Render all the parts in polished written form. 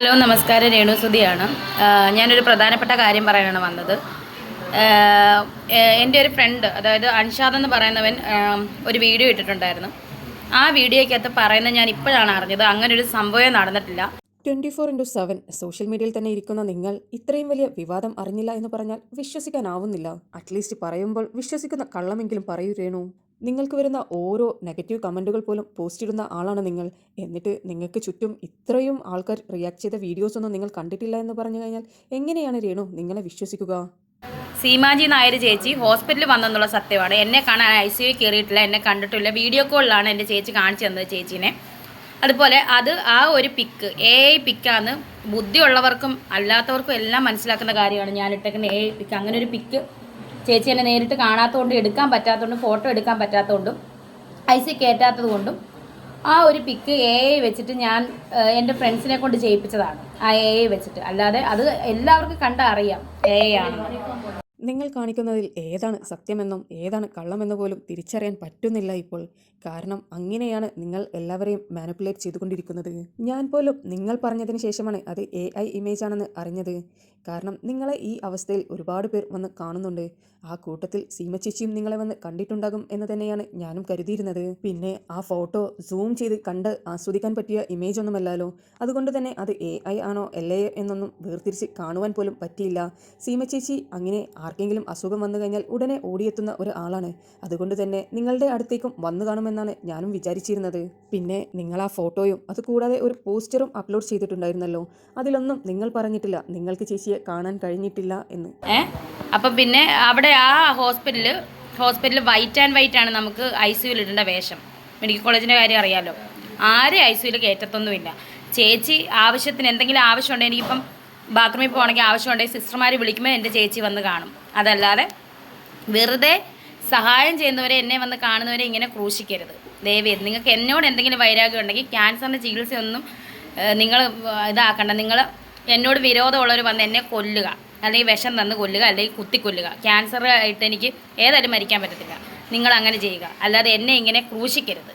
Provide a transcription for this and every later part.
Hello നമസ്കാരം, രേണുസുതിയാണ്. ഞാനൊരു പ്രധാനപ്പെട്ട കാര്യം പറയാനാണ് വന്നത്. എൻ്റെ ഒരു ഫ്രണ്ട്, അതായത് അൻഷാദ് എന്ന് പറയുന്നവൻ ഒരു വീഡിയോ ഇട്ടിട്ടുണ്ടായിരുന്നു. ആ വീഡിയോയ്ക്കകത്ത് പറയുന്നത് ഞാൻ ഇപ്പോഴാണ് അറിഞ്ഞത്. അങ്ങനൊരു സംഭവം നടന്നിട്ടില്ല. 24/7 സോഷ്യൽ മീഡിയയിൽ തന്നെ ഇരിക്കുന്ന നിങ്ങൾ ഇത്രയും വലിയ വിവാദം അറിഞ്ഞില്ല എന്ന് പറഞ്ഞാൽ വിശ്വസിക്കാനാവുന്നില്ല. അറ്റ്ലീസ്റ്റ് പറയുമ്പോൾ വിശ്വസിക്കുന്ന കള്ളമെങ്കിലും പറയൂ രേണു. നിങ്ങൾക്ക് വരുന്ന ഓരോ നെഗറ്റീവ് കമൻറ്റുകൾ പോലും പോസ്റ്റ് ഇടുന്ന ആളാണ് നിങ്ങൾ. എന്നിട്ട് നിങ്ങൾക്ക് ചുറ്റും ഇത്രയും ആൾക്കാർ റിയാക്ട് ചെയ്ത വീഡിയോസ് ഒന്നും നിങ്ങൾ കണ്ടിട്ടില്ല എന്ന് പറഞ്ഞു കഴിഞ്ഞാൽ എങ്ങനെയാണ് രേണു നിങ്ങളെ വിശ്വസിക്കുക? സീമാജി നായർ ചേച്ചി ഹോസ്പിറ്റലിൽ വന്നെന്നുള്ള സത്യമാണ്. എന്നെ കാണാൻ ICU കയറിയിട്ടില്ല, എന്നെ കണ്ടിട്ടില്ല. വീഡിയോ കോളിലാണ് എൻ്റെ ചേച്ചി കാണിച്ചു തന്നത് ചേച്ചീനെ. അതുപോലെ ആ ഒരു പിക്ക് AI പിക്കാണ്. ബുദ്ധിയുള്ളവർക്കും അല്ലാത്തവർക്കും എല്ലാം മനസ്സിലാക്കുന്ന കാര്യമാണ് ഞാൻ ഇട്ടേക്കുന്ന AI പിക്ക്. അങ്ങനെ ഒരു പിക്ക് ചേച്ചി എന്നെ നേരിട്ട് കാണാത്തതുകൊണ്ടും എടുക്കാൻ പറ്റാത്തതുകൊണ്ടും ഫോട്ടോ എടുക്കാൻ പറ്റാത്തതുകൊണ്ടും ICU കയറ്റാത്തത് കൊണ്ടും ആ ഒരു പിക്ക് AI വെച്ചിട്ട് ഞാൻ എൻ്റെ ഫ്രണ്ട്സിനെ കൊണ്ട് ചെയ്യിപ്പിച്ചതാണ്. ആ AI വെച്ചിട്ട്, അല്ലാതെ അത് എല്ലാവർക്കും കണ്ടറിയാം AI ആണ്. നിങ്ങൾ കാണിക്കുന്നതിൽ ഏതാണ് സത്യമെന്നും ഏതാണ് കള്ളമെന്ന് പോലും തിരിച്ചറിയാൻ പറ്റുന്നില്ല ഇപ്പോൾ. കാരണം അങ്ങനെയാണ് നിങ്ങൾ എല്ലാവരെയും മാനിപ്പുലേറ്റ് ചെയ്തുകൊണ്ടിരിക്കുന്നത്. ഞാൻ പോലും നിങ്ങൾ പറഞ്ഞതിന് ശേഷമാണ് അത് AI ഇമേജ് ആണെന്ന് അറിഞ്ഞത്. കാരണം നിങ്ങളെ ഈ അവസ്ഥയിൽ ഒരുപാട് പേർ വന്ന് കാണുന്നുണ്ട്. ആ കൂട്ടത്തിൽ സീമ ചേച്ചിയും നിങ്ങളെ വന്ന് കണ്ടിട്ടുണ്ടാകും എന്ന് തന്നെയാണ് ഞാനും കരുതിയിരുന്നത്. പിന്നെ ആ ഫോട്ടോ സൂം ചെയ്ത് കണ്ട് ആസ്വദിക്കാൻ പറ്റിയ ഇമേജ് ഒന്നുമല്ലല്ലോ. അതുകൊണ്ട് തന്നെ അത് AI ആണോ LA എന്നൊന്നും വേർതിരിച്ച് കാണുവാൻ പോലും പറ്റിയില്ല. സീമ ചേച്ചി അങ്ങനെ ആർക്കെങ്കിലും അസുഖം വന്നു കഴിഞ്ഞാൽ ഉടനെ ഓടിയെത്തുന്ന ഒരു ആളാണ്. അതുകൊണ്ട് തന്നെ നിങ്ങളുടെ അടുത്തേക്കും വന്നു കാണുമെന്നാണ് ഞാനും വിചാരിച്ചിരുന്നത്. പിന്നെ നിങ്ങൾ ആ ഫോട്ടോയും അതുകൂടാതെ ഒരു പോസ്റ്ററും അപ്ലോഡ് ചെയ്തിട്ടുണ്ടായിരുന്നല്ലോ. അതിലൊന്നും നിങ്ങൾ പറഞ്ഞിട്ടില്ല നിങ്ങൾക്ക് ചേച്ചിയെ കാണാൻ കഴിഞ്ഞിട്ടില്ല എന്ന്. അപ്പം പിന്നെ അവിടെ ആ ഹോസ്പിറ്റലിൽ വൈറ്റ് ആൻഡ് വൈറ്റ് ആണ് നമുക്ക് ICUയിൽ ഇടേണ്ട വേഷം. മെഡിക്കൽ കോളേജിൻ്റെ കാര്യം അറിയാമല്ലോ. ആരും ICUയിൽ കയറ്റത്തൊന്നുമില്ല. ചേച്ചി ആവശ്യത്തിന് എന്തെങ്കിലും ആവശ്യമുണ്ടെങ്കിൽ, എനിക്കിപ്പം ബാത്റൂമിൽ പോകണമെങ്കിൽ ആവശ്യമുണ്ടെങ്കിൽ സിസ്റ്റർമാർ വിളിക്കുമ്പോൾ എൻ്റെ ചേച്ചി വന്ന് കാണും. അതല്ലാതെ വെറുതെ സഹായം ചെയ്യുന്നവരെ, എന്നെ വന്ന് കാണുന്നവരെ ഇങ്ങനെ ക്രൂശിക്കരുത് ദയവേത്. നിങ്ങൾക്ക് എന്നോട് എന്തെങ്കിലും വൈരാഗ്യം ഉണ്ടെങ്കിൽ ക്യാൻസറിൻ്റെ ചികിത്സയൊന്നും നിങ്ങൾ ഇതാക്കണ്ട. നിങ്ങൾ എന്നോട് വിരോധമുള്ളവർ വന്ന് എന്നെ കൊല്ലുക, അല്ലെങ്കിൽ വിഷം തന്ന് കൊല്ലുക, അല്ലെങ്കിൽ കുത്തിക്കൊല്ലുക. ക്യാൻസർ ആയിട്ട് എനിക്ക് ഏതായാലും മരിക്കാൻ പറ്റത്തില്ല. നിങ്ങൾ അങ്ങനെ ചെയ്യുക, അല്ലാതെ എന്നെ ഇങ്ങനെ ക്രൂശിക്കരുത്.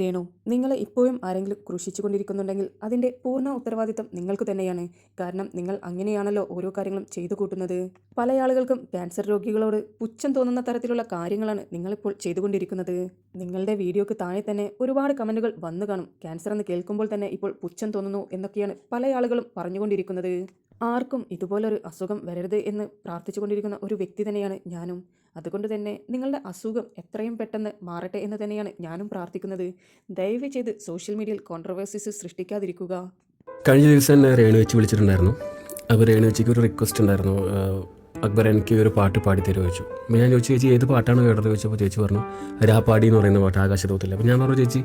രേണു, നിങ്ങൾ ഇപ്പോഴും ആരെങ്കിലും ക്രൂശിച്ചു കൊണ്ടിരിക്കുന്നുണ്ടെങ്കിൽ അതിൻ്റെ പൂർണ്ണ ഉത്തരവാദിത്തം നിങ്ങൾക്ക് തന്നെയാണ്. കാരണം നിങ്ങൾ അങ്ങനെയാണല്ലോ ഓരോ കാര്യങ്ങളും ചെയ്തു കൂട്ടുന്നത്. പല ആളുകൾക്കും ക്യാൻസർ രോഗികളോട് പുച്ഛം തോന്നുന്ന തരത്തിലുള്ള കാര്യങ്ങളാണ് നിങ്ങളിപ്പോൾ ചെയ്തുകൊണ്ടിരിക്കുന്നത്. നിങ്ങളുടെ വീഡിയോക്ക് താഴെ തന്നെ ഒരുപാട് കമൻറ്റുകൾ വന്നു കാണും. ക്യാൻസർ എന്ന് കേൾക്കുമ്പോൾ തന്നെ ഇപ്പോൾ പുച്ഛം തോന്നുന്നു എന്നൊക്കെയാണ് പല ആളുകളും പറഞ്ഞുകൊണ്ടിരിക്കുന്നത്. ആർക്കും ഇതുപോലൊരു അസുഖം വരരുത് എന്ന് പ്രാർത്ഥിച്ചുകൊണ്ടിരിക്കുന്ന ഒരു വ്യക്തി തന്നെയാണ് ഞാനും. അതുകൊണ്ട് തന്നെ നിങ്ങളുടെ അസുഖം എത്രയും പെട്ടെന്ന് മാറട്ടെ എന്ന് തന്നെയാണ് ഞാനും പ്രാർത്ഥിക്കുന്നത്. ദയവ് ചെയ്ത് സോഷ്യൽ മീഡിയയിൽ കോൺട്രവേഴ്സീസ് സൃഷ്ടിക്കാതിരിക്കുക. കഴിഞ്ഞ ദിവസം എന്നെ രേണു വെച്ച് വിളിച്ചിട്ടുണ്ടായിരുന്നു. അപ്പോൾ രേണു വെച്ചിക്ക് ഒരു റിക്വസ്റ്റ് ഉണ്ടായിരുന്നു, അക്ബർ എനിക്ക് ഒരു പാട്ട് പാടിത്തരുമോ ചോദിച്ചു. അപ്പോൾ ഞാൻ ചോദിച്ചു, ചേച്ചി ഏത് പാട്ടാണ് കേട്ടത് ചോദിച്ചപ്പോൾ ചേച്ചി പറഞ്ഞു രാപ്പാടി എന്ന് പറയുന്ന പാട്ട്, ആകാശദൂതല്ല. അപ്പോൾ ഞാൻ പറഞ്ഞു, ചേച്ചി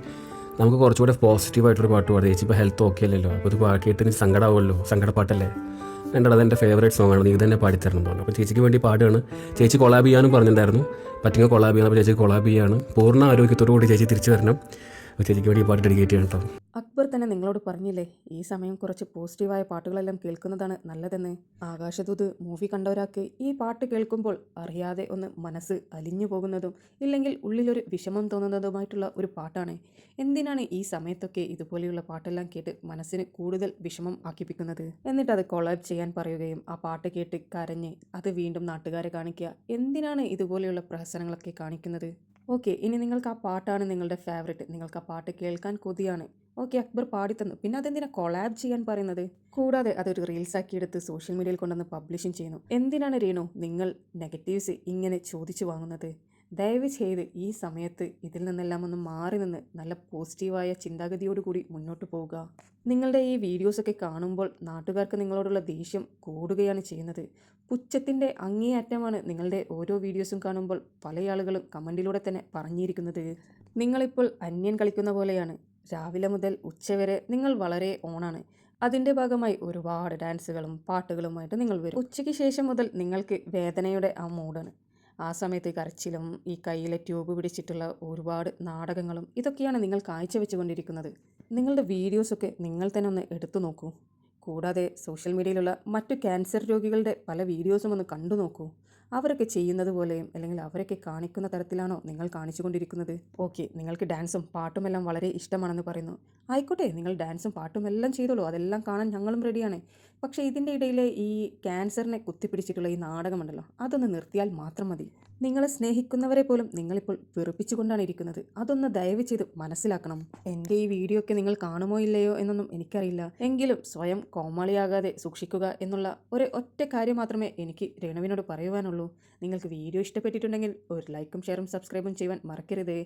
നമുക്ക് കുറച്ചുകൂടെ പോസിറ്റീവായിട്ടൊരു പാട്ട് പാടും. ചേച്ചി ഇപ്പോൾ ഹെൽത്ത് ഓക്കെ അല്ലല്ലോ, അപ്പോൾ ഇത് കേട്ടിന് സങ്കടമാവുമല്ലോ, സങ്കടപ്പാട്ടല്ലേ, വേണ്ടത് അതെൻ്റെ ഫേവറേറ്റ് സോങ്ങാണ്, നീ തന്നെ പാടിത്തരണം എന്ന് പറഞ്ഞു. അപ്പോൾ ചേച്ചിക്ക് വേണ്ടി പാടുകയാണ്. ചേച്ചി കൊളാബ് ചെയ്യാനും പറഞ്ഞിട്ടുണ്ടായിരുന്നു. പറ്റുമെങ്കിൽ കൊളാബ് ചെയ്യാൻ. അപ്പോൾ ചേച്ചി കൊളാബ് ചെയ്യാണ്. പൂർണ്ണ ആരോഗ്യത്തോടു കൂടി ചേച്ചി തിരിച്ചു വരണം. അപ്പോൾ ചേച്ചിക്ക് വേണ്ടി പാട്ട് ഡെഡിക്കേറ്റ് ചെയ്യണം കേട്ടോ. അക്ബർ തന്നെ നിങ്ങളോട് പറഞ്ഞില്ലേ, ഈ സമയം കുറച്ച് പോസിറ്റീവായ പാട്ടുകളെല്ലാം കേൾക്കുന്നതാണ് നല്ലതെന്ന്. ആകാശദൂത് മൂവി കണ്ടവരാൾക്ക് ഈ പാട്ട് കേൾക്കുമ്പോൾ അറിയാതെ ഒന്ന് മനസ്സ് അലിഞ്ഞു പോകുന്നതും ഇല്ലെങ്കിൽ ഉള്ളിലൊരു വിഷമം തോന്നുന്നതുമായിട്ടുള്ള ഒരു പാട്ടാണ്. എന്തിനാണ് ഈ സമയത്തൊക്കെ ഇതുപോലെയുള്ള പാട്ടെല്ലാം കേട്ട് മനസ്സിന് കൂടുതൽ വിഷമം ആക്കിപ്പിക്കുന്നത്? എന്നിട്ട് അത് കൊളാബ് ചെയ്യാൻ പറയുകയും ആ പാട്ട് കേട്ട് കരഞ്ഞ് അത് വീണ്ടും നാട്ടുകാരെ കാണിക്കുക. എന്തിനാണ് ഇതുപോലെയുള്ള പ്രഹസനങ്ങളൊക്കെ കാണിക്കുന്നത്? ഓക്കെ, ഇനി നിങ്ങൾക്ക് ആ പാട്ടാണ് നിങ്ങളുടെ ഫേവറേറ്റ്, നിങ്ങൾക്ക് ആ പാട്ട് കേൾക്കാൻ കൊതിയാണ്. ഓക്കെ, അക്ബർ പാടിത്തന്നു, പിന്നെ അതെന്തിനാ കൊളാബ് ചെയ്യാൻ പറയുന്നത്? കൂടാതെ അതൊരു റീൽസാക്കി എടുത്ത് സോഷ്യൽ മീഡിയയിൽ കൊണ്ടുവന്ന് പബ്ലിഷും ചെയ്യുന്നു. എന്തിനാണ് രേണു നിങ്ങൾ നെഗറ്റീവ്സ് ഇങ്ങനെ ചോദിച്ചു വാങ്ങുന്നത്? ദയവ് ചെയ്ത് ഈ സമയത്ത് ഇതിൽ നിന്നെല്ലാം ഒന്ന് മാറി നിന്ന് നല്ല പോസിറ്റീവായ ചിന്താഗതിയോടുകൂടി മുന്നോട്ട് പോവുക. നിങ്ങളുടെ ഈ വീഡിയോസൊക്കെ കാണുമ്പോൾ നാട്ടുകാർക്ക് നിങ്ങളോടുള്ള ദേഷ്യം കൂടുകയാണ് ചെയ്യുന്നത്. പുച്ഛത്തിൻ്റെ അങ്ങേയറ്റമാണ് നിങ്ങളുടെ ഓരോ വീഡിയോസും കാണുമ്പോൾ പല ആളുകളും കമൻറ്റിലൂടെ തന്നെ പറഞ്ഞിരിക്കുന്നത്. നിങ്ങളിപ്പോൾ അന്യൻ കളിക്കുന്ന പോലെയാണ്. രാവിലെ മുതൽ ഉച്ചവരെ നിങ്ങൾ വളരെ ഓണാണ്. അതിൻ്റെ ഭാഗമായി ഒരുപാട് ഡാൻസുകളും പാട്ടുകളുമായിട്ട് നിങ്ങൾ വരും. ഉച്ചയ്ക്ക് ശേഷം മുതൽ നിങ്ങൾക്ക് വേദനയുടെ ആ മൂഡാണ്. ആ സമയത്ത് കരച്ചിലും ഈ കയ്യിലെ ട്യൂബ് പിടിച്ചിട്ടുള്ള ഒരുപാട് നാടകങ്ങളും ഇതൊക്കെയാണ് നിങ്ങൾ കാഴ്ചവെച്ചുകൊണ്ടിരിക്കുന്നത്. നിങ്ങളുടെ വീഡിയോസൊക്കെ നിങ്ങൾ തന്നെ ഒന്ന് എടുത്തു നോക്കൂ. കൂടാതെ സോഷ്യൽ മീഡിയയിലുള്ള മറ്റു ക്യാൻസർ രോഗികളുടെ പല വീഡിയോസും ഒന്ന് കണ്ടു നോക്കൂ. അവരൊക്കെ ചെയ്യുന്നത് പോലെയും അല്ലെങ്കിൽ അവരൊക്കെ കാണിക്കുന്ന തരത്തിലാണോ നിങ്ങൾ കാണിച്ചുകൊണ്ടിരിക്കുന്നത്? ഓക്കെ, നിങ്ങൾക്ക് ഡാൻസും പാട്ടുമെല്ലാം വളരെ ഇഷ്ടമാണെന്ന് പറയുന്നു. ആയിക്കോട്ടെ, നിങ്ങൾ ഡാൻസും പാട്ടും എല്ലാം ചെയ്തോളൂ, അതെല്ലാം കാണാൻ ഞങ്ങളും റെഡിയാണ്. പക്ഷേ ഇതിൻ്റെ ഇടയിൽ ഈ ക്യാൻസറിനെ കുത്തിപ്പിടിച്ചിട്ടുള്ള ഈ നാടകമുണ്ടല്ലോ, അതൊന്ന് നിർത്തിയാൽ മാത്രം മതി. നിങ്ങളെ സ്നേഹിക്കുന്നവരെ പോലും നിങ്ങളിപ്പോൾ വെറുപ്പിച്ചുകൊണ്ടാണ് ഇരിക്കുന്നത്. അതൊന്ന് ദയവ് ചെയ്ത് മനസ്സിലാക്കണം. എൻ്റെ ഈ വീഡിയോ ഒക്കെ നിങ്ങൾ കാണുമോ ഇല്ലയോ എന്നൊന്നും എനിക്കറിയില്ല. എങ്കിലും സ്വയം കോമാളിയാകാതെ സൂക്ഷിക്കുക എന്നുള്ള ഒറ്റ കാര്യം മാത്രമേ എനിക്ക് രേണുവിനോട് പറയുവാനുള്ളൂ. നിങ്ങൾക്ക് വീഡിയോ ഇഷ്ടപ്പെട്ടിട്ടുണ്ടെങ്കിൽ ഒരു ലൈക്കും ഷെയറും സബ്സ്ക്രൈബും ചെയ്യുവാൻ മറക്കരുത്.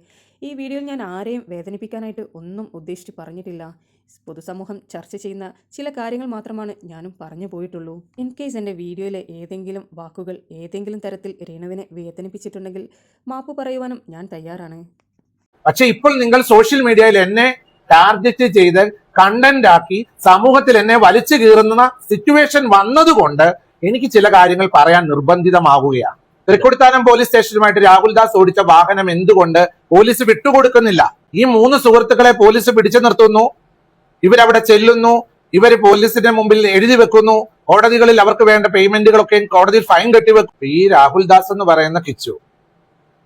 ഈ വീഡിയോയിൽ ഞാൻ ആരെയും വേദനിപ്പിക്കാനായിട്ട് ഒന്നും ഉദ്ദേശിച്ച് പറഞ്ഞിട്ടില്ല. പൊതുസമൂഹം ചർച്ച ചെയ്യുന്ന ചില കാര്യങ്ങൾ മാത്രമാണ് ഞാനും പറഞ്ഞു പോയിട്ടുള്ളൂ. ഇൻ കേസ് എൻ്റെ വീഡിയോയിലെ ഏതെങ്കിലും വാക്കുകൾ ഏതെങ്കിലും തരത്തിൽ രേണുവിനെ വേദനിപ്പിച്ചിട്ടുണ്ടെങ്കിൽ മാപ്പ് പറയുവാനും ഞാൻ തയ്യാറാണ്. പക്ഷെ ഇപ്പോൾ നിങ്ങൾ സോഷ്യൽ മീഡിയയിൽ എന്നെ ടാർഗറ്റ് ചെയ്ത് കണ്ടന്റ് ആക്കി സമൂഹത്തിൽ എന്നെ വലിച്ചു കീറുന്ന സിറ്റുവേഷൻ വന്നതുകൊണ്ട് എനിക്ക് ചില കാര്യങ്ങൾ പറയാൻ നിർബന്ധിതമാവുകയാണ്. തൃക്കൊടിത്താനം പോലീസ് സ്റ്റേഷനുമായിട്ട് രാഹുൽ ദാസ് ഓടിച്ച വാഹനം എന്തുകൊണ്ട് പോലീസ് വിട്ടുകൊടുക്കുന്നില്ല? ഈ 3 സുഹൃത്തുക്കളെ പോലീസ് പിടിച്ചു നിർത്തുന്നു, ഇവരവിടെ ചെല്ലുന്നു, ഇവര് പോലീസിന്റെ മുമ്പിൽ എഴുതി വെക്കുന്നു, കോടതികളിൽ അവർക്ക് വേണ്ട പേയ്മെന്റുകളൊക്കെ കോടതിയിൽ ഫൈൻ കെട്ടിവെക്കും. ഈ രാഹുൽ ദാസ് എന്ന് പറയുന്ന കിച്ചു,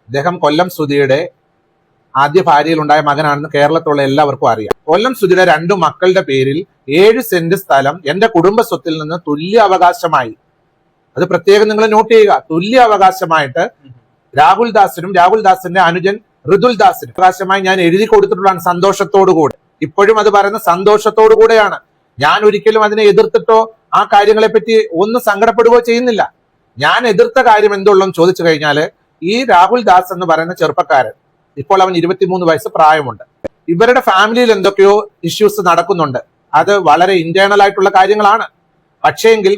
അദ്ദേഹം കൊല്ലം സുധിയുടെ ആദ്യ ഭാര്യയിൽ ഉണ്ടായ മകനാണെന്ന് കേരളത്തിലുള്ള എല്ലാവർക്കും അറിയാം. കൊല്ലം സുധിയുടെ 2 മക്കളുടെ പേരിൽ 7 സെന്റ് സ്ഥലം എന്റെ കുടുംബ സ്വത്തിൽ നിന്ന് തുല്യ അവകാശമായി. അത് പ്രത്യേകം നിങ്ങൾ നോട്ട് ചെയ്യുക. തുല്യ അവകാശമായിട്ട് രാഹുൽ ദാസിനും രാഹുൽ ദാസിന്റെ അനുജൻ ഋതുൽ ദാസിനും അവകാശമായി ഞാൻ എഴുതി കൊടുത്തിട്ടുള്ളതാണ്, സന്തോഷത്തോടു കൂടെ. ഇപ്പോഴും അത് പറയുന്ന സന്തോഷത്തോടു കൂടെയാണ്. ഞാൻ ഒരിക്കലും അതിനെ എതിർത്തിട്ടോ ആ കാര്യങ്ങളെ പറ്റി ഒന്നും സങ്കടപ്പെടുകയോ ചെയ്യുന്നില്ല. ഞാൻ എതിർത്ത കാര്യം എന്തുള്ളെന്ന് ചോദിച്ചു കഴിഞ്ഞാൽ, ഈ രാഹുൽ ദാസ് എന്ന് പറയുന്ന ചെറുപ്പക്കാരൻ, ഇപ്പോൾ അവൻ 23 വയസ്സ് പ്രായമുണ്ട്. ഇവരുടെ ഫാമിലിയിൽ എന്തൊക്കെയോ ഇഷ്യൂസ് നടക്കുന്നുണ്ട്. അത് വളരെ ഇന്റേണൽ ആയിട്ടുള്ള കാര്യങ്ങളാണ്. പക്ഷേങ്കിൽ